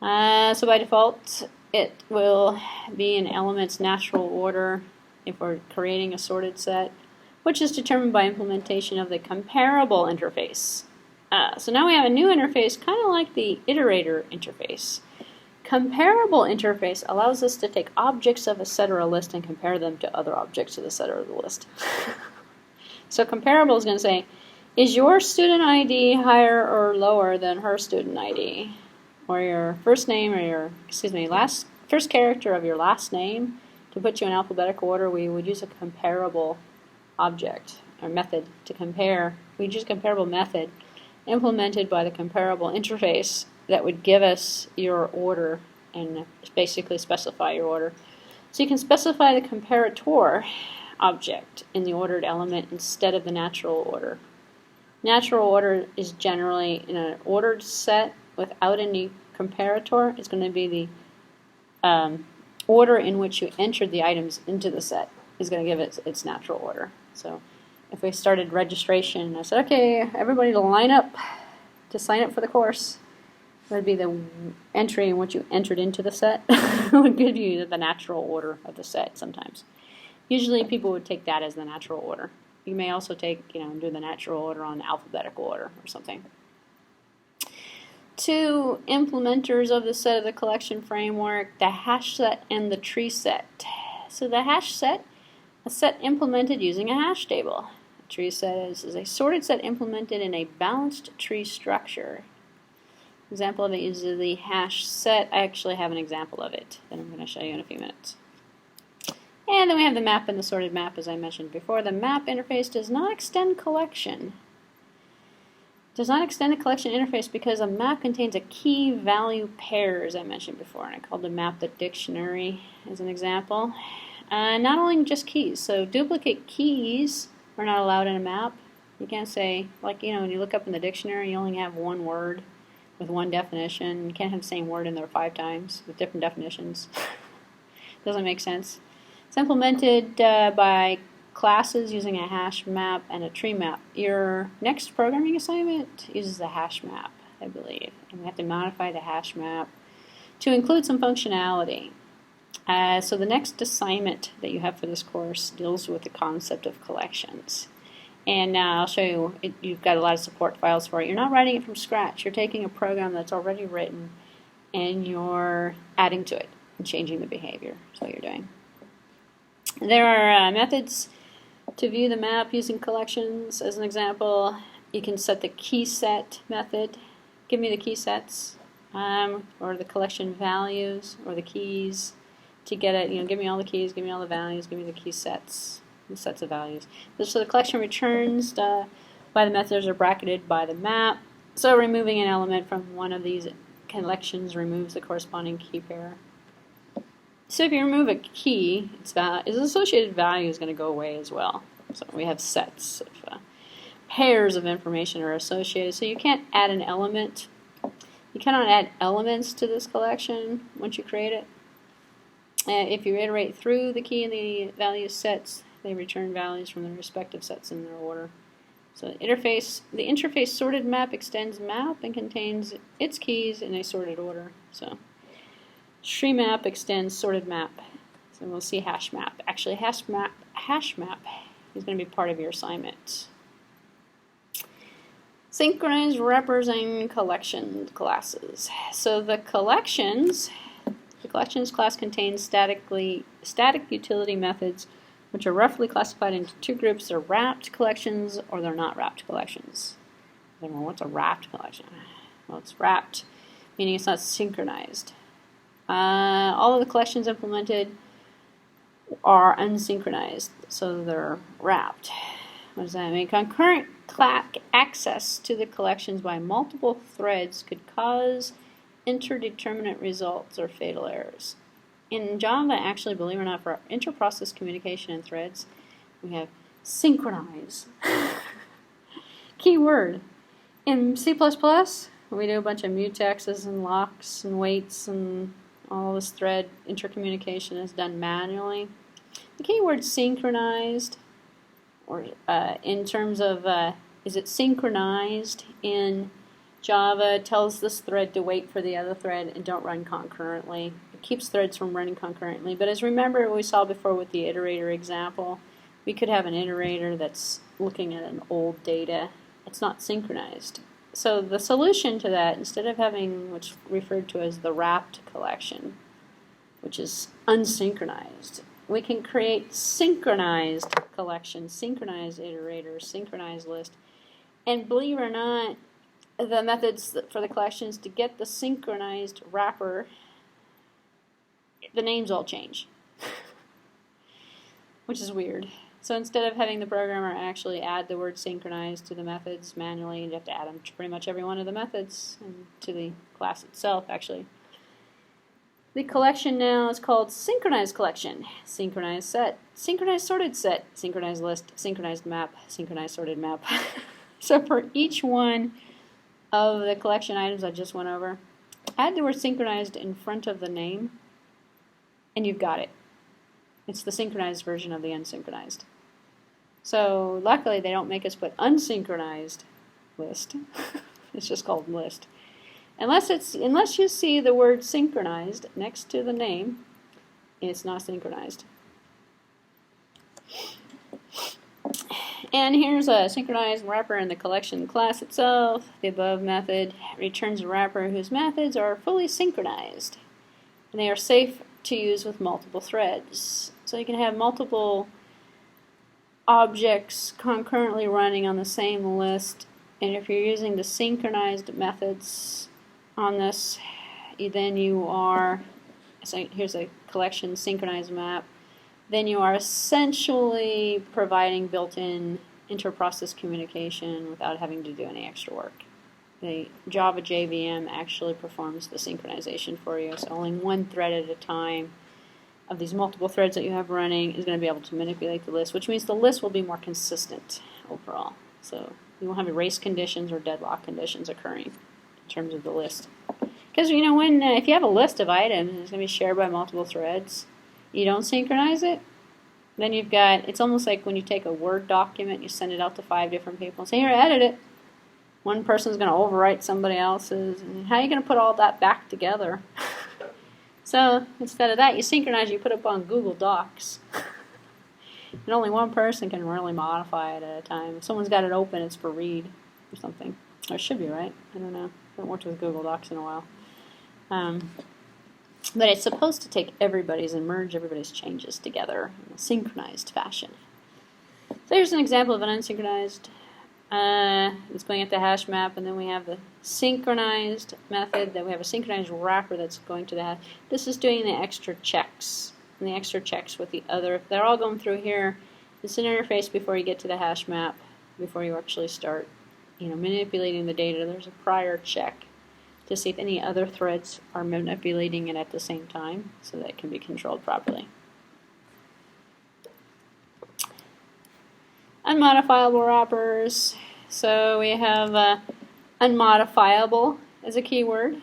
[SPEAKER 1] So by default, it will be in element's natural order if we're creating a sorted set, which is determined by implementation of the comparable interface. So now we have a new interface, kind of like the Iterator interface. Comparable interface allows us to take objects of a set or a list and compare them to other objects of the set or the list. So comparable is going to say, is your student ID higher or lower than her student ID? Or your first name, or your, first character of your last name. To put you in alphabetical order, we would use a comparable object or method to compare. We'd use a comparable method implemented by the comparable interface that would give us your order and basically specify your order. So you can specify the comparator object in the ordered element instead of the natural order. Natural order is generally in an ordered set without any comparator. It's going to be the order in which you entered the items into the set is going to give it its natural order. So if we started registration, I said, okay, everybody to line up to sign up for the course, that would be the entry in which you entered into the set. It would give you the natural order of the set sometimes. Usually people would take that as the natural order. You may also take, do the natural order on alphabetical order or something. Two implementers of the set of the collection framework, the hash set and the tree set. So the hash set, a set implemented using a hash table. A tree set is a sorted set implemented in a balanced tree structure. Example of it is the hash set. I actually have an example of it that I'm going to show you in a few minutes. And then we have the map and the sorted map, as I mentioned before. The map interface does not extend collection. Does not extend the collection interface because a map contains a key value pair, as I mentioned before, and I called the map the dictionary as an example. Not only just keys, so duplicate keys are not allowed in a map. You can't say, when you look up in the dictionary, you only have one word with one definition. You can't have the same word in there 5 times with different definitions. Doesn't make sense. It's implemented by classes using a hash map and a tree map. Your next programming assignment uses the hash map, I believe. And we have to modify the hash map to include some functionality. So the next assignment that you have for this course deals with the concept of collections. And I'll show you, you've got a lot of support files for it. You're not writing it from scratch. You're taking a program that's already written and you're adding to it and changing the behavior. That's what you're doing. There are methods to view the map using collections. As an example, you can set the key set method. Give me the key sets, or the collection values, or the keys to get it. Give me all the keys, give me all the values, give me the key sets, the sets of values. So the collection returns by the methods are bracketed by the map. So removing an element from one of these collections removes the corresponding key pair. So if you remove a key, its associated value is going to go away as well. So we have sets of pairs of information are associated. So you can't add an element. You cannot add elements to this collection once you create it. If you iterate through the key and the value sets, They return values from their respective sets in their order. So the interface sorted map extends map and contains its keys in a sorted order. So tree map extends sorted map. So we'll see hash map. Actually, hash map is going to be part of your assignment. Synchronized wrappers and collection classes. So the collections class contains static utility methods, which are roughly classified into two groups. They're wrapped collections or they're not wrapped collections. I don't know, what's a wrapped collection? Well, it's wrapped, meaning it's not synchronized. All of the collections implemented are unsynchronized, so they're wrapped. What does that mean? Concurrent access to the collections by multiple threads could cause interdeterminate results or fatal errors. In Java, actually, believe it or not, for inter-process communication in threads, we have synchronize. Key word. In C++, we do a bunch of mutexes and locks and waits, and all this thread intercommunication is done manually. The key word synchronized, or in terms of is it synchronized in Java, tells this thread to wait for the other thread and don't run concurrently. It keeps threads from running concurrently. But as remember we saw before with the iterator example, we could have an iterator that's looking at an old data. It's not synchronized. So the solution to that, instead of having what's referred to as the wrapped collection, which is unsynchronized, we can create synchronized collections, synchronized iterators, synchronized list. And believe it or not, the methods for the collections to get the synchronized wrapper, the names all change, which is weird. So instead of having the programmer actually add the word synchronized to the methods manually, you have to add them to pretty much every one of the methods and to the class itself, actually. The collection now is called synchronized collection, synchronized set, synchronized sorted set, synchronized list, synchronized map, synchronized sorted map. So for each one of the collection items I just went over, add the word synchronized in front of the name, and you've got it. It's the synchronized version of the unsynchronized. So luckily they don't make us put unsynchronized list. It's just called list. Unless you see the word synchronized next to the name, it's not synchronized. And here's a synchronized wrapper in the collection class itself. The above method returns a wrapper whose methods are fully synchronized, and they are safe to use with multiple threads. So you can have multiple objects concurrently running on the same list, and if you're using the synchronized methods on this, then you are, so here's a collection synchronized map, then you are essentially providing built-in inter-process communication without having to do any extra work. The Java JVM actually performs the synchronization for you, so only one thread at a time of these multiple threads that you have running is going to be able to manipulate the list, which means the list will be more consistent overall. So you won't have erase conditions or deadlock conditions occurring in terms of the list. Because you know, if you have a list of items and it's going to be shared by multiple threads, you don't synchronize it, then you've got, it's almost like when you take a Word document, you send it out to 5 different people and say, here, edit it. One person's going to overwrite somebody else's, and how are you going to put all that back together? So instead of that, you synchronize, you put it up on Google Docs. And only one person can really modify it at a time. If someone's got it open, it's for read or something. Or it should be, right? I don't know. I haven't worked with Google Docs in a while. But it's supposed to take everybody's and merge everybody's changes together in a synchronized fashion. So here's an example of an unsynchronized. It's going at the hash map, and then we have the synchronized method. Then we have a synchronized wrapper that's going to the hash. This is doing the extra checks, and the extra checks with the other. They're all going through here. It's an interface before you get to the hash map, before you actually start, manipulating the data. There's a prior check to see if any other threads are manipulating it at the same time, so that it can be controlled properly. Unmodifiable wrappers. So we have unmodifiable as a keyword.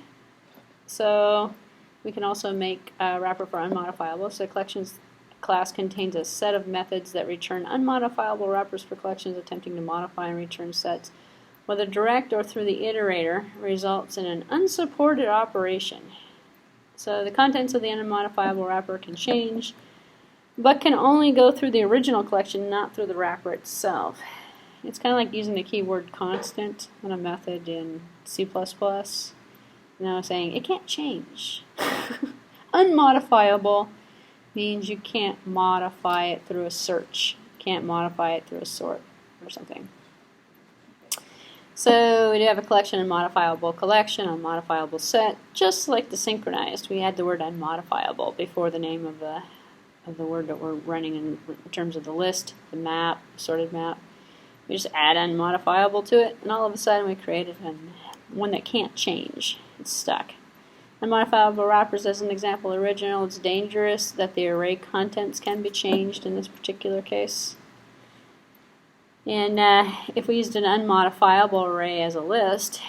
[SPEAKER 1] So we can also make a wrapper for unmodifiable. So collections class contains a set of methods that return unmodifiable wrappers for collections attempting to modify and return sets, whether direct or through the iterator, results in an unsupported operation. So the contents of the unmodifiable wrapper can change, but can only go through the original collection, not through the wrapper itself. It's kind of like using the keyword constant in a method in C++. Saying it can't change. Unmodifiable means you can't modify it through a search. Can't modify it through a sort or something. So we do have a collection, unmodifiable collection, unmodifiable set. Just like the synchronized, we add the word unmodifiable before the name of the word that we're running in terms of the list, the map, sorted map. We just add unmodifiable to it, and all of a sudden we created one that can't change. It's stuck. Unmodifiable wrappers, as an example, original. It's dangerous that the array contents can be changed in this particular case. And if we used an unmodifiable array as a list,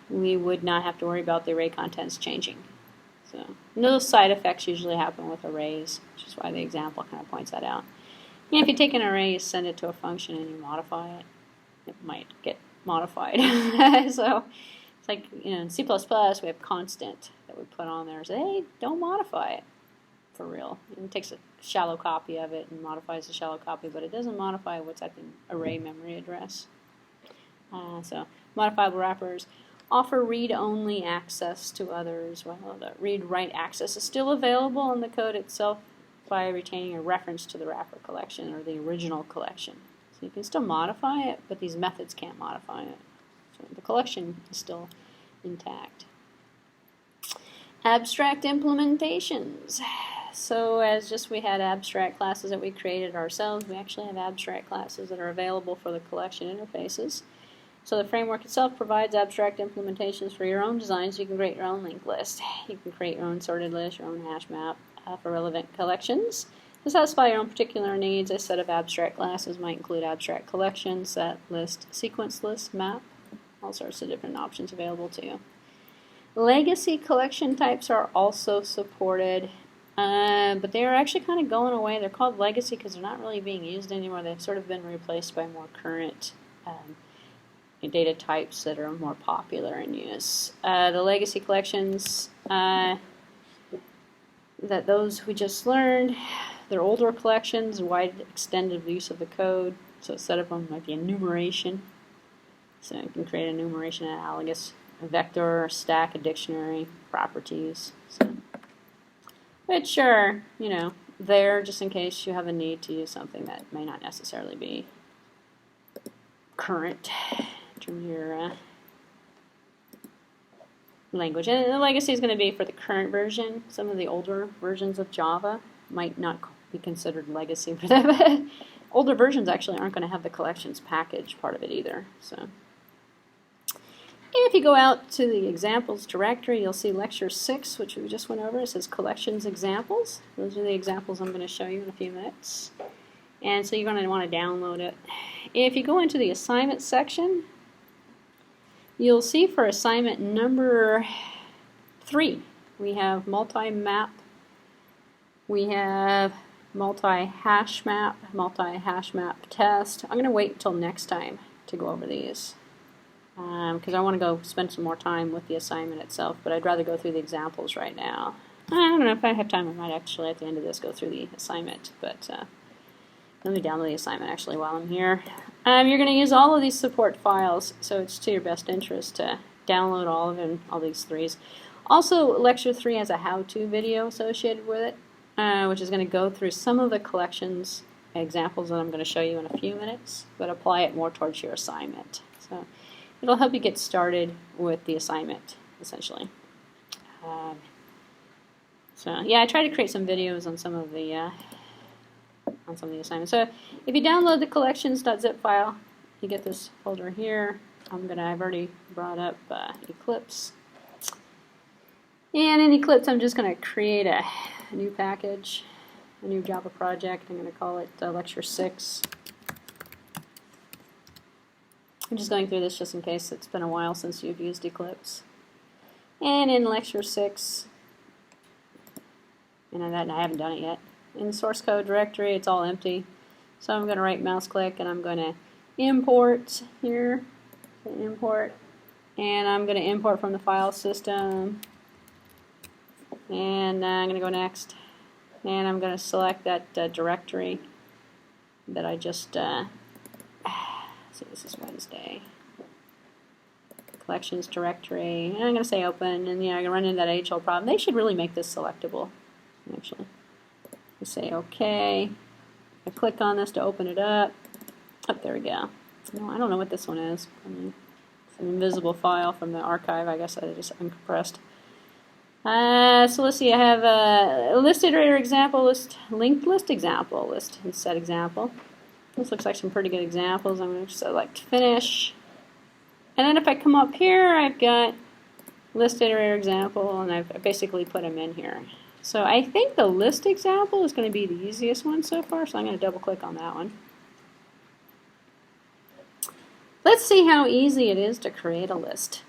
[SPEAKER 1] we would not have to worry about the array contents changing. So those side effects usually happen with arrays, which is why the example kind of points that out. And if you take an array, you send it to a function and you modify it, it might get modified. So it's like, in C++, we have constant that we put on there. Say, hey, don't modify it for real. And it takes a shallow copy of it and modifies the shallow copy, but it doesn't modify what's at the array memory address. So modifiable wrappers offer read-only access to others. Well, the read-write access is still available in the code itself by retaining a reference to the wrapper collection or the original collection. So you can still modify it, but these methods can't modify it. So the collection is still intact. Abstract implementations. So as just we had abstract classes that we created ourselves, we actually have abstract classes that are available for the collection interfaces. So the framework itself provides abstract implementations for your own designs. You can create your own linked list. You can create your own sorted list, your own hash map for relevant collections. To satisfy your own particular needs, a set of abstract classes might include abstract collection, set, list, sequence list, map, all sorts of different options available to you. Legacy collection types are also supported, but they are actually kind of going away. They're called legacy because they're not really being used anymore. They've sort of been replaced by more current data types that are more popular in use. The legacy collections, those we just learned, they're older collections, wide extended use of the code. So instead of them like the enumeration, so you can create an enumeration analogous, a vector, a stack, a dictionary, properties. So, which are, there just in case you have a need to use something that may not necessarily be current in terms of your language. And the legacy is going to be for the current version. Some of the older versions of Java might not be considered legacy for them. Older versions actually aren't going to have the collections package part of it either. So, if you go out to the examples directory, you'll see lecture 6, which we just went over. It says collections examples. Those are the examples I'm going to show you in a few minutes. And so you're going to want to download it. If you go into the assignment section, you'll see for assignment number 3, we have multi-map, we have multi-hash map test. I'm going to wait until next time to go over these because I want to go spend some more time with the assignment itself, but I'd rather go through the examples right now. I don't know if I have time. I might actually at the end of this go through the assignment, but let me download the assignment actually while I'm here. You're going to use all of these support files, so it's to your best interest to download all of them, all these 3s. Also, lecture 3 has a how-to video associated with it, which is going to go through some of the collections examples that I'm going to show you in a few minutes, but apply it more towards your assignment. So it'll help you get started with the assignment, essentially. So yeah, I try to create some videos on some of the assignments. So if you download the collections.zip file, you get this folder here. I've already brought up Eclipse. And in Eclipse, I'm just going to create a new package, a new Java project. I'm going to call it Lecture 6. I'm just going through this just in case it's been a while since you've used Eclipse. And in Lecture 6, and I haven't done it yet, in the source code directory, it's all empty. So I'm going to right mouse click and I'm going to import here, import, and I'm going to import from the file system, and I'm going to go next, and I'm going to select that directory that I just, see, this is Wednesday, collections directory, and I'm going to say open, and I can run into that age-old problem. They should really make this selectable, actually. I say OK. I click on this to open it up. Oh, there we go. No, I don't know what this one is. It's an invisible file from the archive. I guess I just uncompressed. So let's see. I have a ListIterator example, linked list example, list and set example. This looks like some pretty good examples. I'm going to select finish. And then if I come up here, I've got ListIterator example, and I've basically put them in here. So I think the list example is going to be the easiest one so far, so I'm going to double click on that one. Let's see how easy it is to create a list.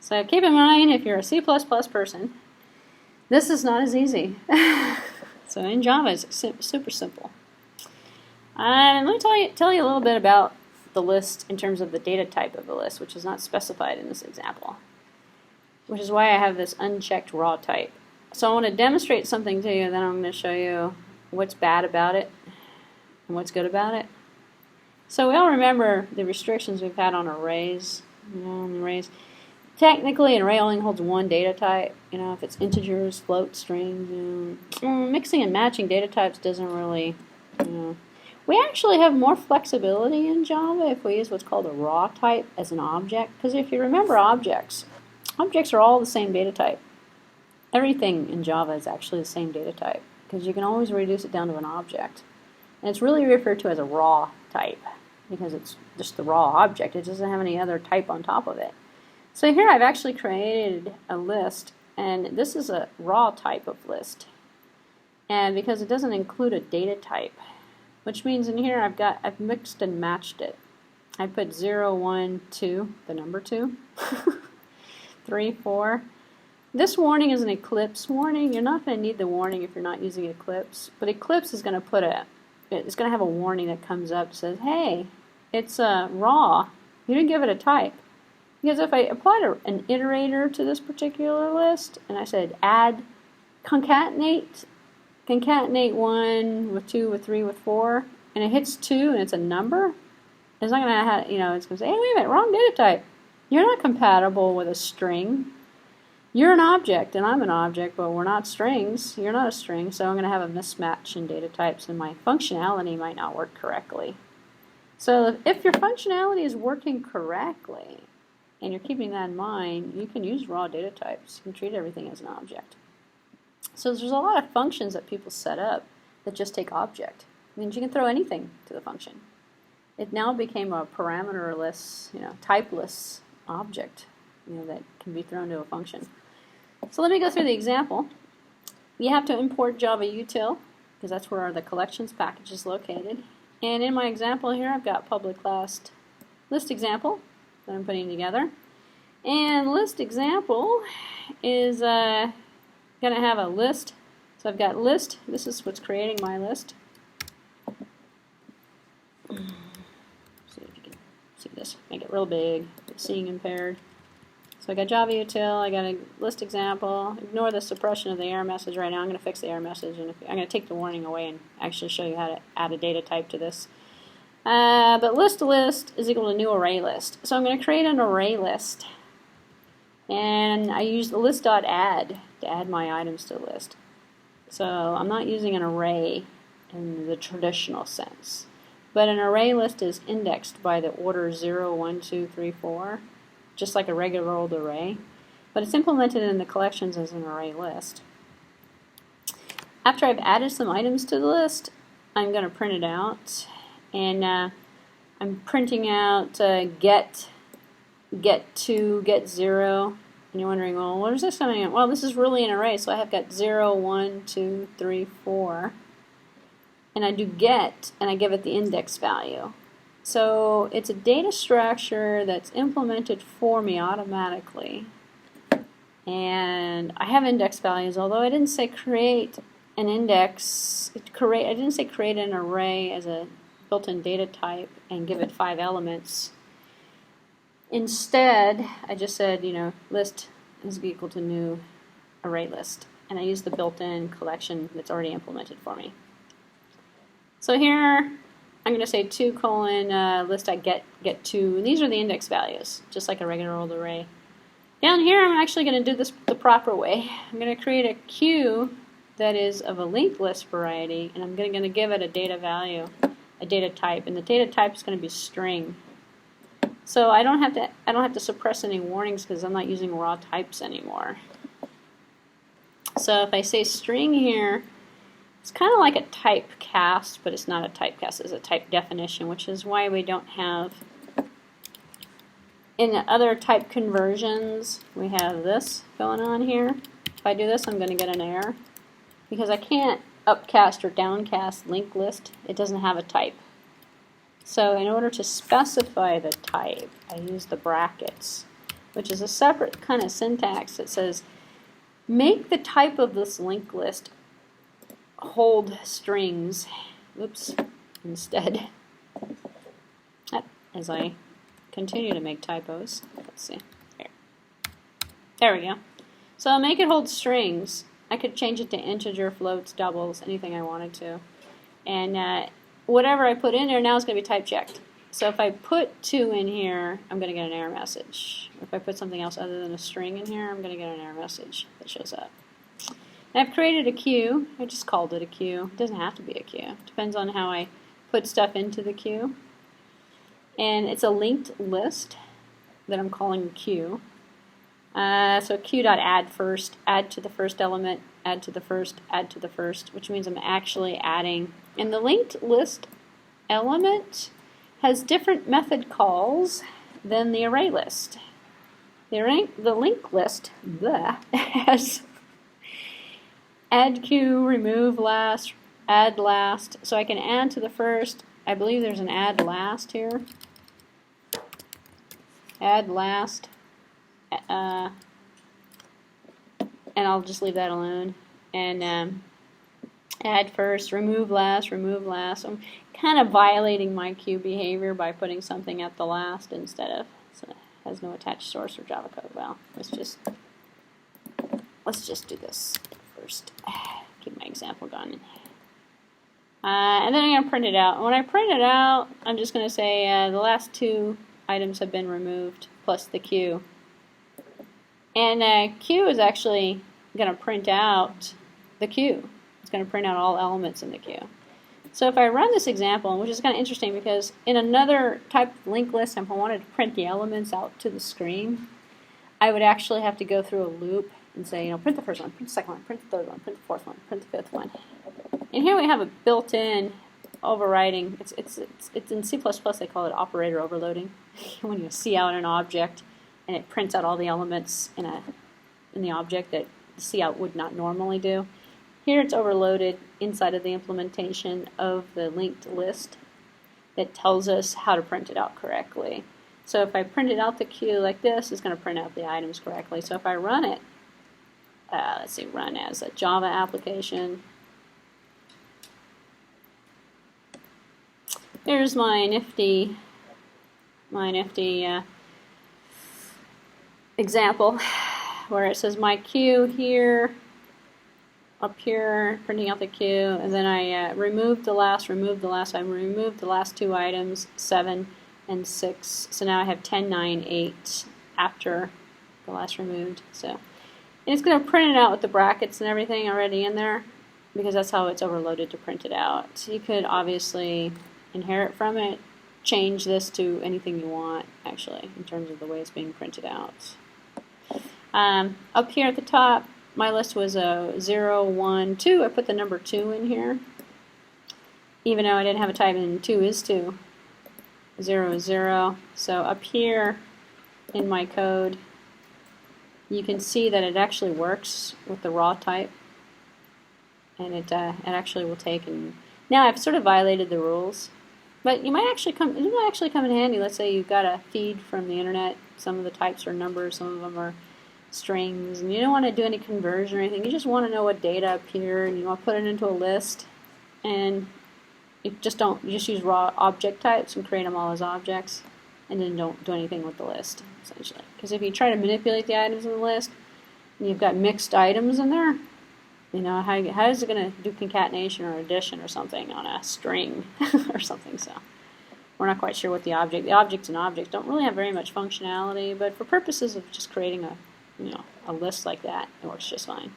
[SPEAKER 1] So keep in mind, if you're a C++ person, this is not as easy. So in Java, it's super simple. Let me tell you a little bit about the list in terms of the data type of the list, which is not specified in this example, which is why I have this unchecked raw type. So I want to demonstrate something to you, then I'm going to show you what's bad about it and what's good about it. So we all remember the restrictions we've had on arrays. Arrays. Technically, an array only holds one data type. If it's integers, floats, strings. Mixing and matching data types doesn't really. We actually have more flexibility in Java if we use what's called a raw type as an object. Because if you remember objects are all the same data type. Everything in Java is actually the same data type because you can always reduce it down to an object. And it's really referred to as a raw type because it's just the raw object. It doesn't have any other type on top of it. So here I've actually created a list, and this is a raw type of list. And because it doesn't include a data type, which means in here I've mixed and matched it. I put 0, 1, 2, the number 2. 3, 4. This warning is an Eclipse warning. You're not going to need the warning if you're not using Eclipse, but Eclipse is going to it's going to have a warning that comes up that says, hey, it's raw. You didn't give it a type. Because if I applied an iterator to this particular list, and I said add, concatenate 1 with 2 with 3 with 4, and it hits 2 and it's a number, it's not going to have, it's going to say, hey, wait a minute, wrong data type. You're not compatible with a string. You're an object, and I'm an object, but we're not strings. You're not a string, so I'm going to have a mismatch in data types, and my functionality might not work correctly. So if your functionality is working correctly, and you're keeping that in mind, you can use raw data types. You can treat everything as an object. So there's a lot of functions that people set up that just take object. It means you can throw anything to the function. It now became a parameterless, typeless object, that can be thrown to a function. So let me go through the example. You have to import Java.Util, because that's where the collections package is located. And in my example here, I've got public class list example that I'm putting together. And list example is going to have a list. So I've got list. This is what's creating my list. See if you can see this. Make it real big. Seeing impaired. So I got Java.Util, I got a list example. Ignore the suppression of the error message right now. I'm going to fix the error message, and I'm going to take the warning away and actually show you how to add a data type to this. But list to list is equal to new array list. So I'm going to create an array list. And I use the list.add to add my items to the list. So I'm not using an array in the traditional sense. But an array list is indexed by the order 0, 1, 2, 3, 4. Just like a regular old array, but it's implemented in the collections as an array list. After I've added some items to the list, I'm going to print it out, and I'm printing out get 2, get 0, and you're wondering, well, what is this coming in? Well, this is really an array, so I have got 0, 1, 2, 3, 4, and I do get, and I give it the index value. So it's a data structure that's implemented for me automatically. And I have index values, although I didn't say create an index, I didn't say create an array as a built-in data type and give it 5 elements. Instead, I just said, list is equal to new array list. And I use the built-in collection that's already implemented for me. So here, I'm going to say 2 : list I get 2. And these are the index values, just like a regular old array. Down here, I'm actually going to do this the proper way. I'm going to create a queue that is of a linked list variety, and I'm going to give it a data value, a data type, and the data type is going to be string. So I don't have to suppress any warnings because I'm not using raw types anymore. So if I say string here, it's kind of like a typecast, but it's not a typecast, it's a type definition, which is why we don't have, in other type conversions, we have this going on here. If I do this, I'm going to get an error because I can't upcast or downcast linked list. It doesn't have a type. So in order to specify the type, I use the brackets, which is a separate kind of syntax that says, make the type of this linked list hold strings. Oops, instead. As I continue to make typos. Let's see. There we go. So I'll make it hold strings. I could change it to integer, floats, doubles, anything I wanted to. And whatever I put in there now is going to be type checked. So if I put 2 in here, I'm going to get an error message. If I put something else other than a string in here, I'm going to get an error message that shows up. And I've created a queue. I just called it a queue. It doesn't have to be a queue. It depends on how I put stuff into the queue. And it's a linked list that I'm calling a queue. So queue.add first, add to the first element, add to the first, add to the first, which means I'm actually adding. And the linked list element has different method calls than the array list. The linked list has add queue, remove last, add last. So I can add to the first. I believe there's an add last here. Add last. And I'll just leave that alone. And add first, remove last, remove last. I'm kind of violating my queue behavior by putting something at the last instead of, so it has no attached source or Java code. Well, let's just do this first. Keep my example going. And then I'm going to print it out. And when I print it out, I'm just going to say the last 2 items have been removed plus the queue. And queue is actually going to print out the queue. It's going to print out all elements in the queue. So if I run this example, which is kind of interesting because in another type of linked list, if I wanted to print the elements out to the screen, I would actually have to go through a loop and say, print the first one, print the second one, print the third one, print the fourth one, print the fifth one. And here we have a built-in overriding. It's in C++. They call it operator overloading. When you see out an object and it prints out all the elements in the object that the cout would not normally do. Here it's overloaded inside of the implementation of the linked list that tells us how to print it out correctly. So if I printed out the queue like this, it's going to print out the items correctly. So if I run it, let's see, run as a Java application. Here's my nifty example where it says my queue here, up here, printing out the queue, and then I removed the last, I removed the last 2 items, 7 and 6. So now I have 10, 9, 8 after the last removed. So, and it's going to print it out with the brackets and everything already in there because that's how it's overloaded to print it out. So you could obviously inherit from it, change this to anything you want, actually, in terms of the way it's being printed out. Up here at the top, my list was 0, 1, 2. I put the number 2 in here, even though I didn't have a type, and 2 is 2. 0 is 0. So up here in my code, you can see that it actually works with the raw type, and it actually will take. And now I've sort of violated the rules, but it might actually come in handy. Let's say you've got a feed from the internet. Some of the types are numbers, some of them are strings, and you don't want to do any conversion or anything. You just want to know what data appear, and you want to put it into a list, and you just use raw object types and create them all as objects, and then don't do anything with the list, essentially. Because if you try to manipulate the items in the list, and you've got mixed items in there, you know, how is it going to do concatenation or addition or something on a string or something? So we're not quite sure what the objects and objects don't really have very much functionality, but for purposes of just creating a list like that, it works just fine.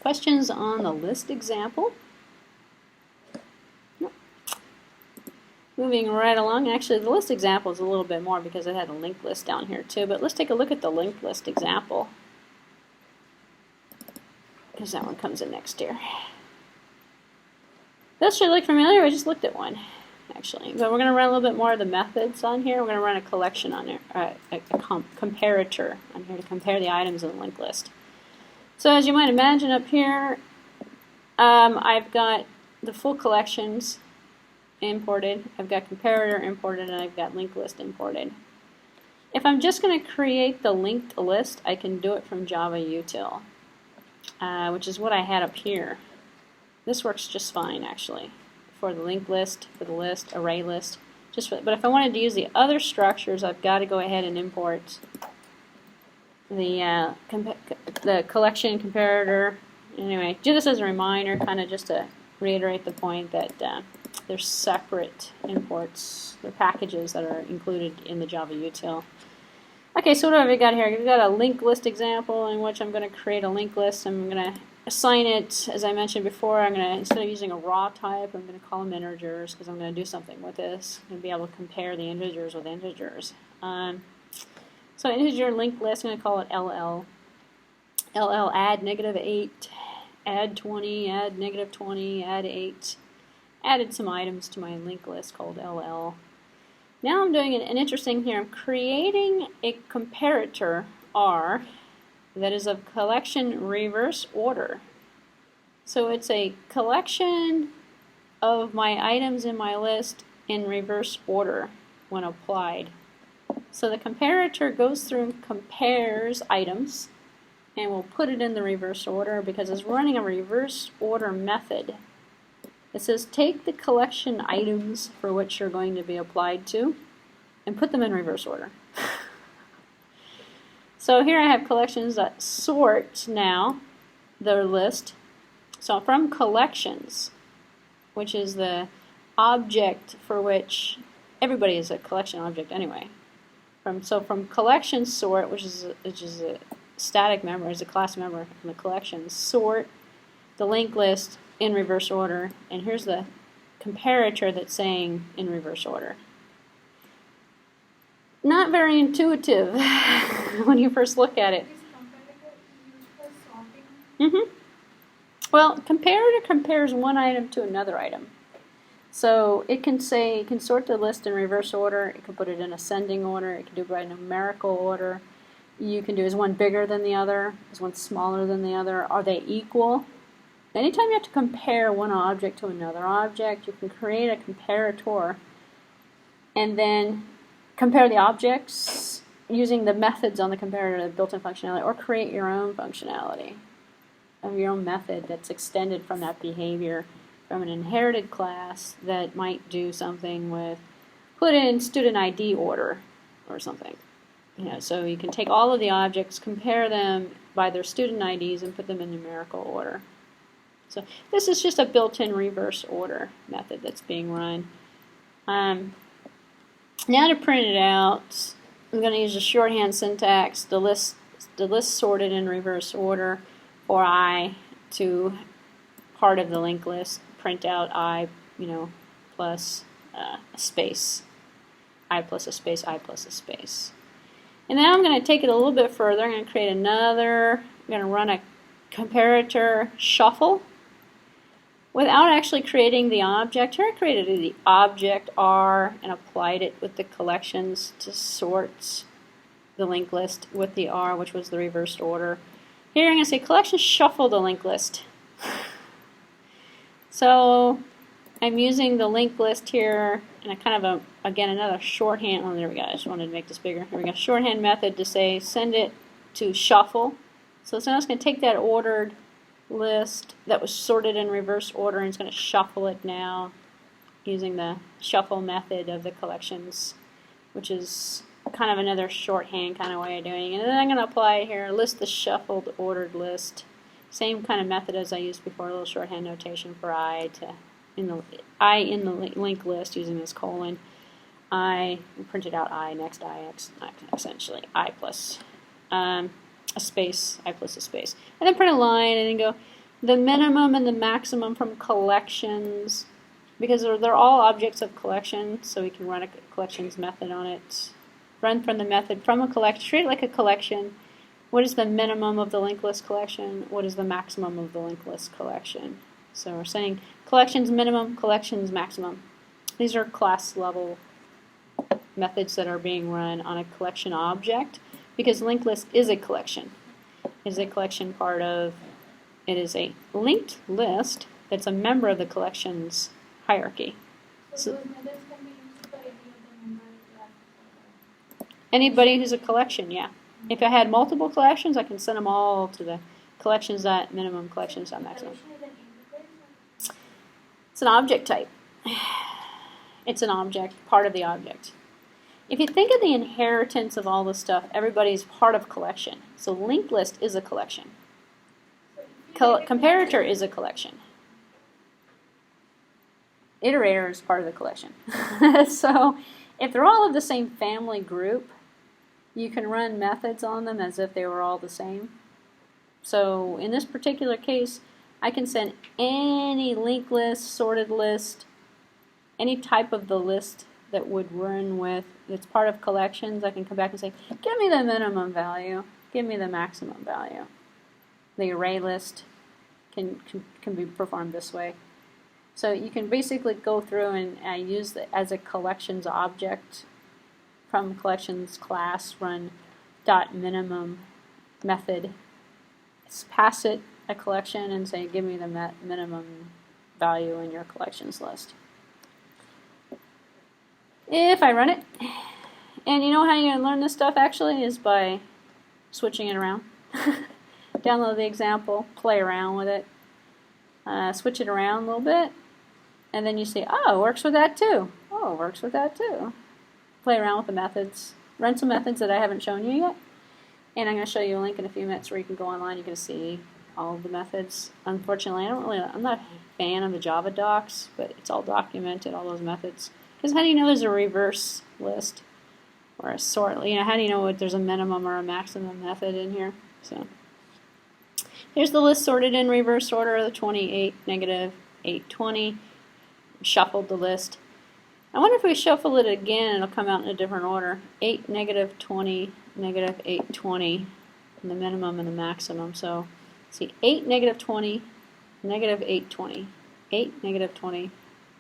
[SPEAKER 1] Questions on the list example? Nope. Moving right along. Actually, the list example is a little bit more because it had a linked list down here too, but let's take a look at the linked list example, because that one comes in next here. This should look familiar. I just looked at one, actually. But we're going to run a little bit more of the methods on here. We're going to run a collection on there, a comparator on here to compare the items in the linked list. So as you might imagine up here, I've got the full collections imported. I've got comparator imported, and I've got linked list imported. If I'm just going to create the linked list, I can do it from Java.Util. Which is what I had up here. This works just fine, actually, for the linked list, for the list, ArrayList. But if I wanted to use the other structures, I've got to go ahead and import the collection comparator. Anyway, do this as a reminder, kind of just to reiterate the point that there's separate imports, the packages that are included in the Java.Util. Okay, so what have we got here? We've got a linked list example in which I'm going to create a linked list. I'm going to assign it, as I mentioned before, I'm going to, instead of using a raw type, I'm going to call them integers because I'm going to do something with this. I'm going to be able to compare the integers with integers. So integer linked list, I'm going to call it LL. LL add -8, add 20, add -20, add 8. Added some items to my linked list called LL. Now I'm doing an interesting here. I'm creating a comparator R that is of collection reverse order. So it's a collection of my items in my list in reverse order when applied. So the comparator goes through and compares items and will put it in the reverse order because it's running a reverse order method. It says take the collection items for which you're going to be applied to and put them in reverse order. So here I have collections that sort now their list. So from collections, which is the object for which everybody is a collection object anyway. From collection sort, which is a static member, is a class member from the collection, sort the linked list in reverse order, and here's the comparator that's saying in reverse order. Not very intuitive when you first look at it.
[SPEAKER 3] Is comparator used for sorting?
[SPEAKER 1] Well, comparator compares one item to another item. So it can sort the list in reverse order, it can put it in ascending order, it can do it by numerical order. You can do, is one bigger than the other? Is one smaller than the other? Are they equal? Anytime you have to compare one object to another object, you can create a comparator and then compare the objects using the methods on the comparator, the built-in functionality, or create your own functionality of your own method that's extended from that behavior from an inherited class that might do something with put in student ID order or something. So you can take all of the objects, compare them by their student IDs, and put them in numerical order. So this is just a built-in reverse order method that's being run. Now to print it out, I'm going to use a shorthand syntax, the list sorted in reverse order for I to part of the linked list, print out I, plus a space, I plus a space, I plus a space. And now I'm going to take it a little bit further. I'm going to create another, I'm going to run a comparator shuffle without actually creating the object. Here I created the object R and applied it with the collections to sort the linked list with the R, which was the reversed order. Here I'm going to say collection shuffle the linked list. So I'm using the linked list here and again another shorthand. Oh, there we go. I just wanted to make this bigger. Here we go. Shorthand method to say send it to shuffle. So now it's going to take that ordered list that was sorted in reverse order and it's going to shuffle it now using the shuffle method of the collections, which is kind of another shorthand kind of way of doing it. And then I'm going to apply it here, list the shuffled ordered list. Same kind of method as I used before, a little shorthand notation for I in the linked list using this colon. I printed out I, next I, X, essentially I plus a space, I plus a space. And then print a line and then go the minimum and the maximum from collections, because they're all objects of collection, so we can run a collections method on it. Run from the method from a collection, treat it like a collection. What is the minimum of the linked list collection? What is the maximum of the linked list collection? So we're saying collections minimum, collections maximum. These are class level methods that are being run on a collection object because linked list is a collection. It is a collection part of, it is a linked list that's a member of the collections hierarchy.
[SPEAKER 3] So those methods can be used for any of the member classes.
[SPEAKER 1] Anybody who's a collection, yeah. If I had multiple collections, I can send them all to the collections.minimum, collections.maximum. It's an object type. It's an object, part of the object. If you think of the inheritance of all this stuff, everybody's part of collection. So linked list is a collection. Comparator is a collection. Iterator is part of the collection. So if they're all of the same family group, you can run methods on them as if they were all the same. So in this particular case, I can send any linked list, sorted list, any type of the list that would run with, it's part of collections. I can come back and say, give me the minimum value, give me the maximum value. The array list can be performed this way. So you can basically go through and use it as a collections object from collections class, run dot minimum method. Pass it a collection and say, give me the minimum value in your collections list. If I run it, and you know how you're going to learn this stuff actually is by switching it around. Download the example, play around with it, switch it around a little bit, and then you see, oh, it works with that too. Oh, it works with that too. Play around with the methods. Run some methods that I haven't shown you yet. And I'm going to show you a link in a few minutes where you can go online. You can see all of the methods. Unfortunately, I'm not a fan of the Java docs, but it's all documented, all those methods. Because how do you know there's a reverse list or a sort? You know, how do you know if there's a minimum or a maximum method in here? So here's the list sorted in reverse order, the 28, negative 820. Shuffled the list. I wonder if we shuffle it again, it'll come out in a different order. 8, negative 20, negative 820, and the minimum and the maximum. So, see, 8, negative 20, negative 820. 8, negative 20,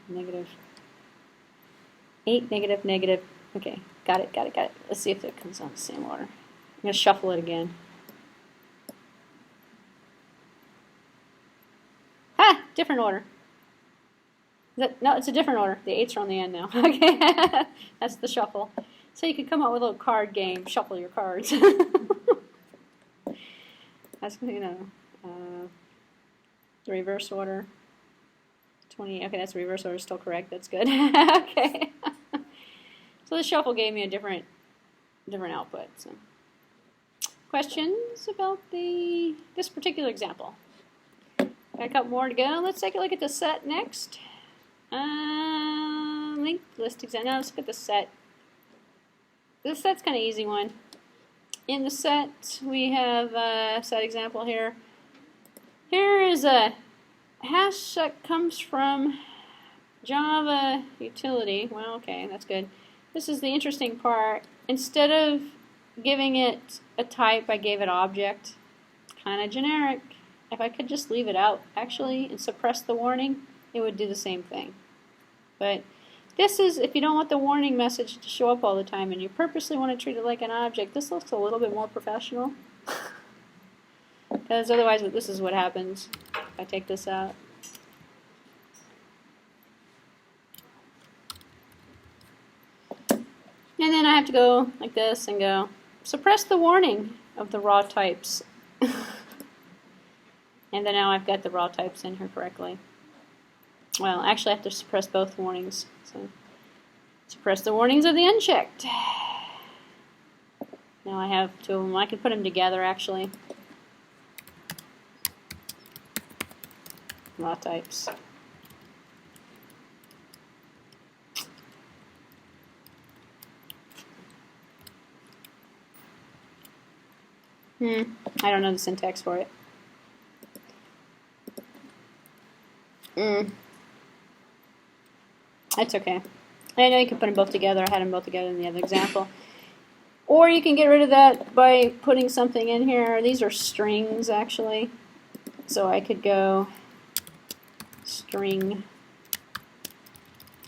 [SPEAKER 1] negative 8, negative, negative. Okay, got it. Let's see if it comes out in the same order. I'm going to shuffle it again. Ha! Different order. No, it's a different order. The 8s are on the end now. Okay, that's the shuffle. So you could come up with a little card game, shuffle your cards. That's, you know, the reverse order. 20. Okay, that's reverse order. Still correct. That's good. Okay. So the shuffle gave me a different output. So, questions about this particular example? Got a couple more to go. Let's take a look at the set next. Linked list example. Now let's look at the set. This set's kind of easy one. In the set, we have a set example here. Here is a hash that comes from Java.Util. Well, okay, that's good. This is the interesting part. Instead of giving it a type, I gave it object. Kind of generic. If I could just leave it out, actually, and suppress the warning, it would do the same thing. But this is, if you don't want the warning message to show up all the time and you purposely want to treat it like an object, this looks a little bit more professional. Because otherwise, this is what happens if I take this out. And then I have to go like this and go, suppress the warning. of the raw types. And then now I've got the raw types in here correctly. Well, actually I have to suppress both warnings. So suppress the warnings of the unchecked. Now I have two of them. I can put them together actually. Raw types. I don't know the syntax for it. That's okay. I know you can put them both together. I had them both together in the other example. Or you can get rid of that by putting something in here. These are strings actually. So I could go string,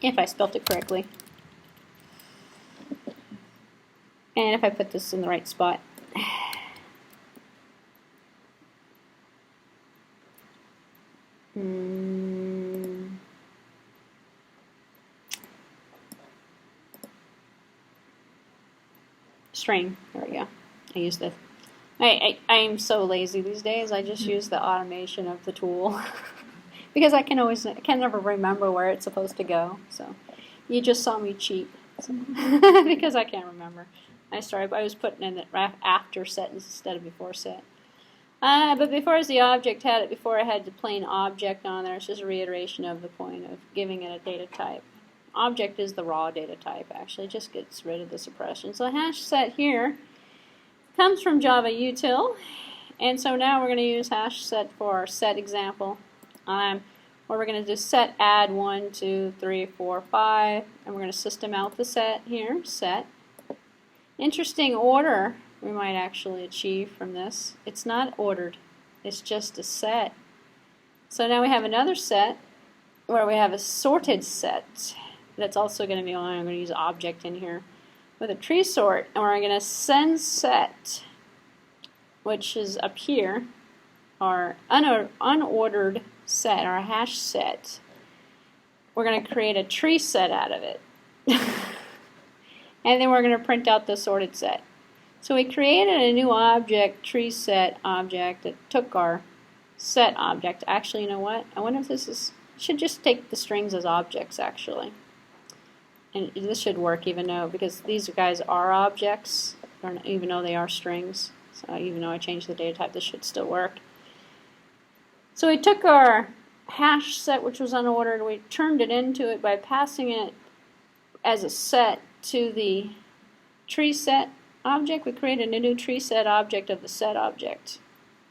[SPEAKER 1] if I spelt it correctly. And if I put this in the right spot. String. There we go. I use the. I'm so lazy these days. I just use the automation of the tool because I can never remember where it's supposed to go. So you just saw me cheat because I can't remember. I was putting in the after set instead of before set. But before as the object had it, before I had the plain object on there, it's just a reiteration of the point of giving it a data type. Object is the raw data type, actually. It just gets rid of the suppression. So hash set here comes from Java.Util. And so now we're going to use hash set for our set example. Where we're going to do set add 1, 2, 3, 4, 5. And we're going to system out the set here, set. Interesting order we might actually achieve from this. It's not ordered. It's just a set. So now we have another set where we have a sorted set. That's also going to be on. I'm going to use object in here with a tree sort, and we're going to send set, which is up here, our unordered set, our hash set. We're going to create a tree set out of it. And then we're going to print out the sorted set. So we created a new object, tree set object, that took our set object. Actually, you know what? I wonder if this should just take the strings as objects, actually. And this should work because these guys are objects, even though they are strings. So even though I changed the data type, this should still work. So we took our hash set, which was unordered, we turned it into it by passing it as a set to the tree set object. We created a new tree set object of the set object.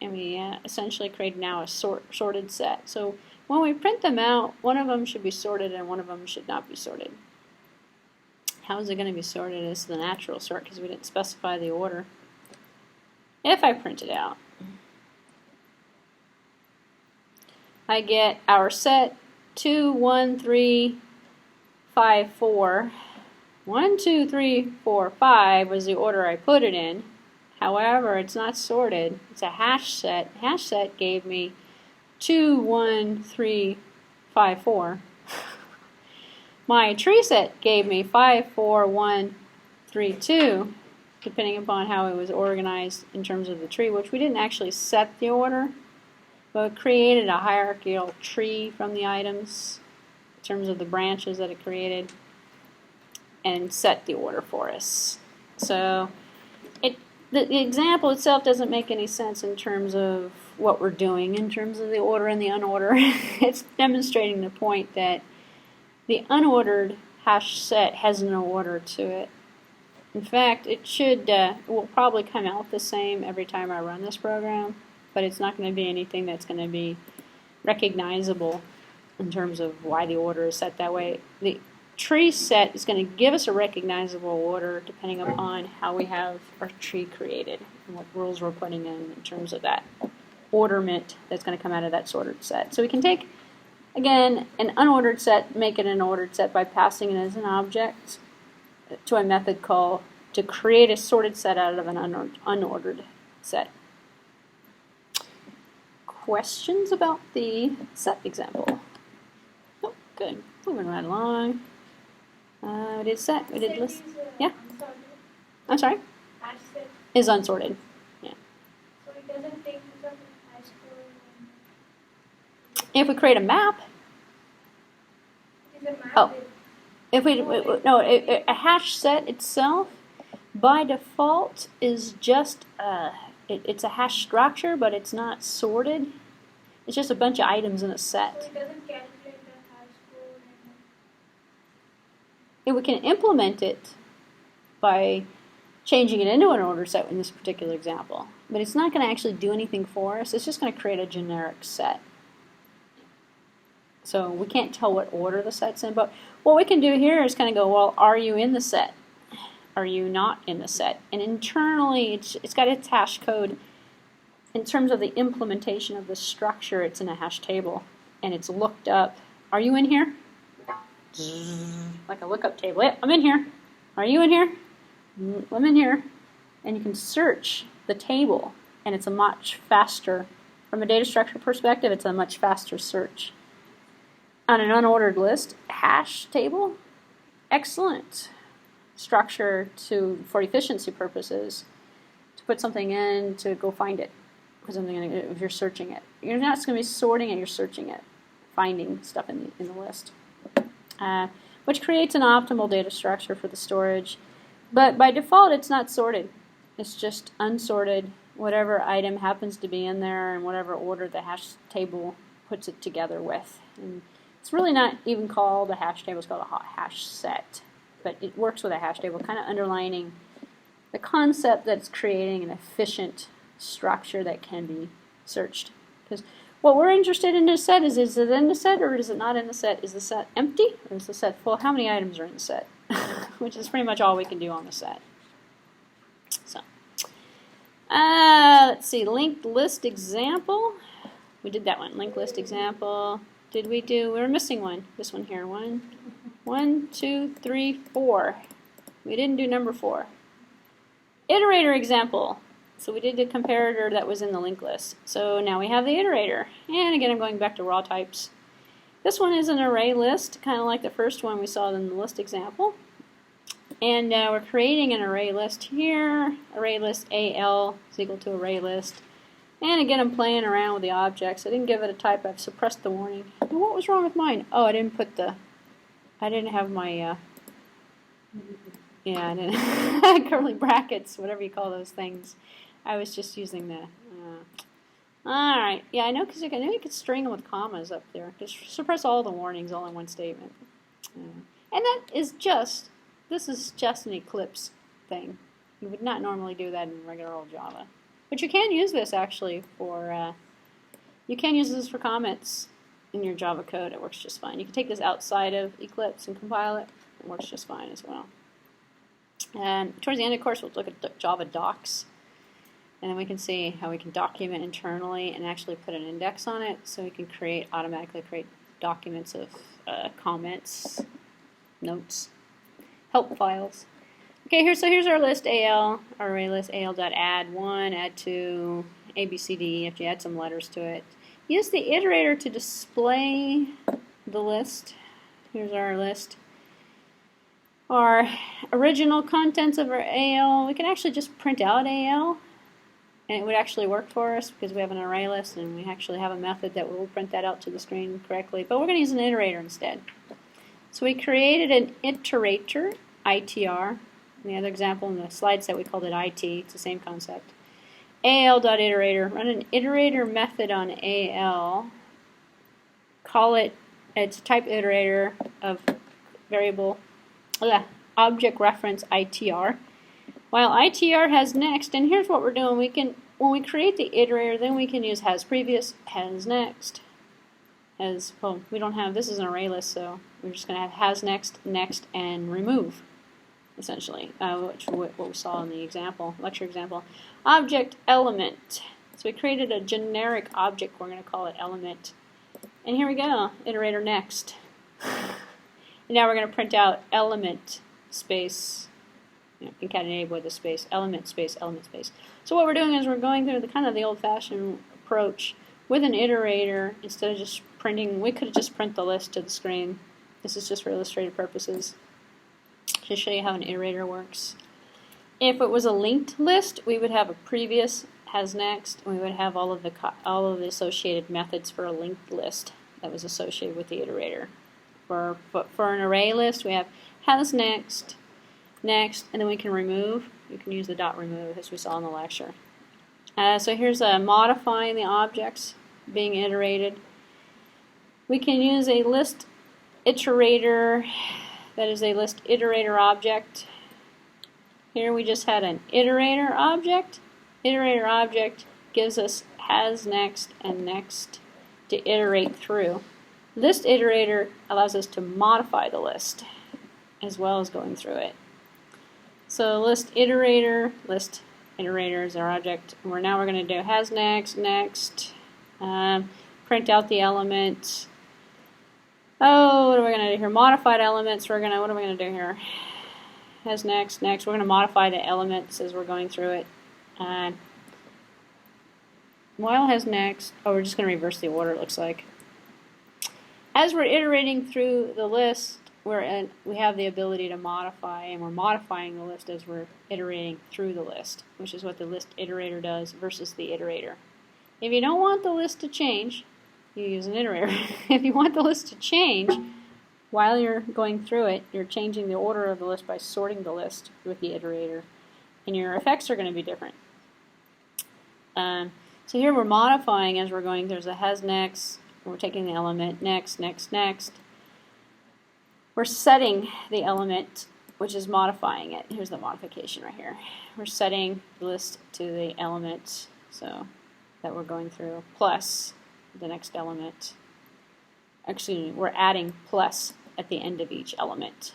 [SPEAKER 1] And we essentially created now a sorted set. So when we print them out, one of them should be sorted and one of them should not be sorted. How is it going to be sorted? It's the natural sort because we didn't specify the order. If I print it out, I get our set 2, 1, 3, 5, 4. 1, 2, 3, 4, 5 was the order I put it in. However, it's not sorted. It's a hash set. Hash set gave me 2, 1, 3, 5, 4. My tree set gave me 5, 4, 1, 3, 2, depending upon how it was organized in terms of the tree, which we didn't actually set the order, but it created a hierarchical tree from the items in terms of the branches that it created and set the order for us. So the example itself doesn't make any sense in terms of what we're doing, in terms of the order and the unordered. It's demonstrating the point that the unordered hash set has no order to it. In fact, it will probably come out the same every time I run this program, but it's not going to be anything that's going to be recognizable in terms of why the order is set that way. The tree set is going to give us a recognizable order depending upon how we have our tree created and what rules we're putting in terms of that orderment that's going to come out of that sorted set. So we can take, again, an unordered set, make it an ordered set by passing it as an object to a method call to create a sorted set out of an unordered set. Questions about the set example? Oh, good. Moving right along. We did set, we did list. Yeah? I'm sorry?
[SPEAKER 3] Hash set
[SPEAKER 1] Is unsorted. Yeah.
[SPEAKER 3] doesn't take use of hash code.
[SPEAKER 1] If we create a map,
[SPEAKER 3] It is a map.
[SPEAKER 1] Oh. if we no, a hash set itself by default is just it's a hash structure, but it's not sorted. It's just a bunch of items in a
[SPEAKER 3] So
[SPEAKER 1] set.
[SPEAKER 3] it doesn't calculate the hash code.
[SPEAKER 1] And we can implement it by changing it into an order set in this particular example. But it's not going to actually do anything for us. It's just going to create a generic set. So we can't tell what order the set's in. But what we can do here is kind of go, well, are you in the set? Are you not in the set? And internally, it's got its hash code. In terms of the implementation of the structure, it's in a hash table. And it's looked up. Are you in here? Like a lookup table. Yep, I'm in here. Are you in here? I'm in here. And you can search the table, and it's a much faster, from a data structure perspective, it's a much faster search. On an unordered list, hash table, excellent structure for efficiency purposes, to put something in, to go find it, put something in if you're searching it. You're not just going to be sorting it, you're searching it, finding stuff in the list. Which creates an optimal data structure for the storage. But by default, it's not sorted. It's just unsorted, whatever item happens to be in there and whatever order the hash table puts it together with. And it's really not even called a hash table, it's called a hash set. But it works with a hash table, kind of underlining the concept that it's creating an efficient structure that can be searched. Because what we're interested in this set is it in the set or is it not in the set? Is the set empty or is the set full? How many items are in the set? Which is pretty much all we can do on the set. So, let's see, linked list example. We did that one, linked list example. We were missing one. This one here, 1, 2, 3, 4. We didn't do number 4. Iterator example. So we did the comparator that was in the linked list. So now we have the iterator. And again, I'm going back to raw types. This one is an array list, kind of like the first one we saw in the list example. And we're creating an array list here. Array list AL is equal to array list. And again, I'm playing around with the objects. I didn't give it a type. I've suppressed the warning. And what was wrong with mine? Oh, I didn't have my, I didn't, curly brackets, whatever you call those things. I was just using the, alright. Yeah, I know, because I know you could string them with commas up there. Just suppress all the warnings all in one statement. And that is this is just an Eclipse thing. You would not normally do that in regular old Java. But you can use this actually for, comments in your Java code. It works just fine. You can take this outside of Eclipse and compile it. It works just fine as well. And towards the end, of course, we'll look at Java docs. And then we can see how we can document internally and actually put an index on it, so we can automatically create documents of comments, notes, help files. Okay, here's our list AL, our array list AL.add 1, add 2, A, B, C, D, if you add some letters to it. Use the iterator to display the list. Here's our list. Our original contents of our AL, we can actually just print out AL. And it would actually work for us because we have an array list and we actually have a method that will print that out to the screen correctly. But we're going to use an iterator instead. So we created an iterator, ITR. In the other example in the slide set we called it IT. It's the same concept. AL.iterator. Run an iterator method on AL. Call it, it's a type iterator of object reference ITR. While ITR has next, and here's what we're doing, when we create the iterator, then we can use has previous, has next, we don't have, this is an array list, so we're just going to have has next, next, and remove, essentially, what we saw in the example, lecture example. Object element. So we created a generic object, we're going to call it element. And here we go, iterator next. And now we're going to print out element space, concatenated with a space, element space, element space. So what we're doing is we're going through the old-fashioned approach with an iterator. Instead of just printing, we could have just print the list to the screen. This is just for illustrative purposes to show you how an iterator works. If it was a linked list, we would have a previous has next, and we would have all of the associated methods for a linked list that was associated with the iterator. For an array list, we have has next, and then we can remove. You can use the dot remove as we saw in the lecture. So here's modifying the objects being iterated. We can use a ListIterator, that is a ListIterator object. Here we just had an iterator object. Iterator object gives us has next and next to iterate through. ListIterator allows us to modify the list as well as going through it. So ListIterator is our object. And now we're going to do has next, print out the element. Oh, what are we going to do here? Modified elements. What are we going to do here? Has next. We're going to modify the elements as we're going through it. While has next. Oh, we're just going to reverse the order, it looks like. As we're iterating through the list, we have the ability to modify, and we're modifying the list as we're iterating through the list, which is what the ListIterator does versus the iterator. If you don't want the list to change, you use an iterator. If you want the list to change, while you're going through it, you're changing the order of the list by sorting the list with the iterator, and your effects are going to be different. So here we're modifying as we're going. There's a has next. We're taking the element next. We're setting the element, which is modifying it. Here's the modification right here. We're setting the list to the element so that we're going through plus the next element. Excuse me, we're adding plus at the end of each element.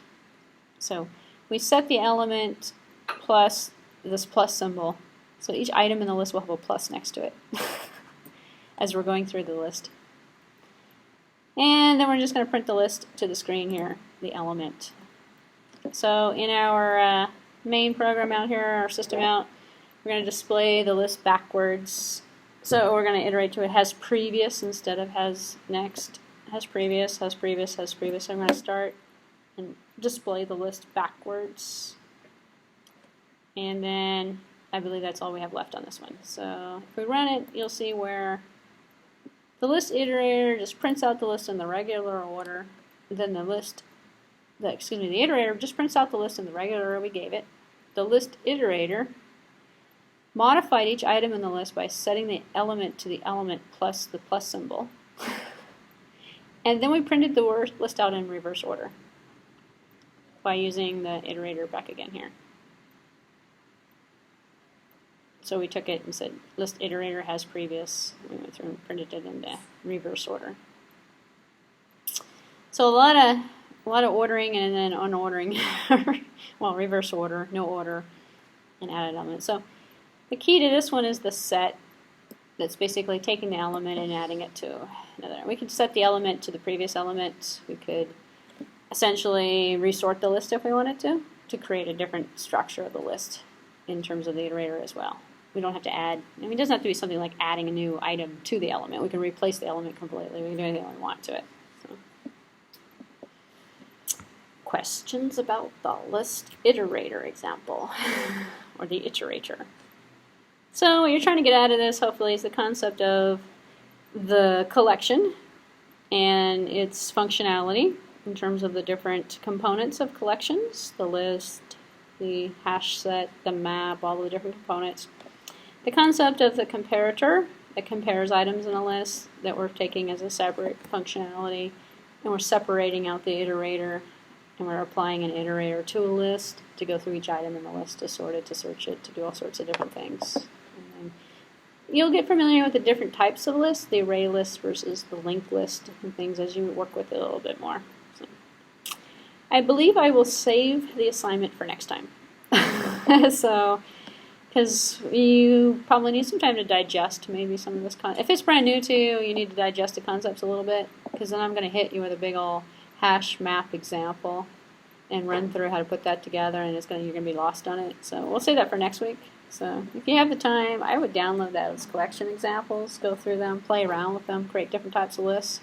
[SPEAKER 1] So we set the element plus this plus symbol. So each item in the list will have a plus next to it as we're going through the list. And then we're just going to print the list to the screen here, the element. So in our main program out here, our system out, we're going to display the list backwards. So we're going to iterate to it has previous instead of has next. Has previous. So I'm going to start and display the list backwards. And then I believe that's all we have left on this one. So if we run it, you'll see where the ListIterator just prints out the list in the regular order. Then the iterator just prints out the list in the regular order we gave it. The ListIterator modified each item in the list by setting the element to the element plus the plus symbol. And then we printed the list out in reverse order by using the iterator back again here. So we took it and said ListIterator has previous. We went through and printed it into reverse order. So a lot of ordering and then unordering. Well, reverse order, no order, and added element. So the key to this one is the set. That's basically taking the element and adding it to another. We could set the element to the previous element. We could essentially resort the list if we wanted to create a different structure of the list in terms of the iterator as well. We don't have to add, it doesn't have to be something like adding a new item to the element. We can replace the element completely. We can do anything we want to it. So. Questions about the ListIterator example, or the iterator. So what you're trying to get out of this, hopefully, is the concept of the collection and its functionality in terms of the different components of collections, the list, the hash set, the map, all the different components. The concept of the comparator that compares items in a list that we're taking as a separate functionality, and we're separating out the iterator, and we're applying an iterator to a list to go through each item in the list, to sort it, to search it, to do all sorts of different things. And you'll get familiar with the different types of lists, the array list versus the linked list and things as you work with it a little bit more. So, I believe I will save the assignment for next time. Because you probably need some time to digest maybe some of this concept. If it's brand new to you, you need to digest the concepts a little bit, because then I'm going to hit you with a big old hash map example and run through how to put that together, and you're going to be lost on it. So we'll save that for next week. So if you have the time, I would download those collection examples, go through them, play around with them, create different types of lists,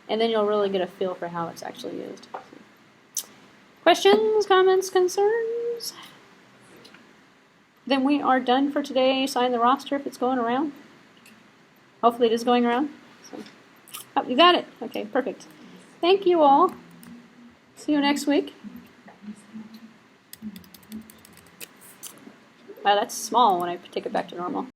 [SPEAKER 1] and then you'll really get a feel for how it's actually used. Questions, comments, concerns? then we are done for today. Sign the roster if it's going around. Hopefully it is going around. So, oh, you got it. Okay, perfect. Thank you all. See you next week. Wow, that's small when I take it back to normal.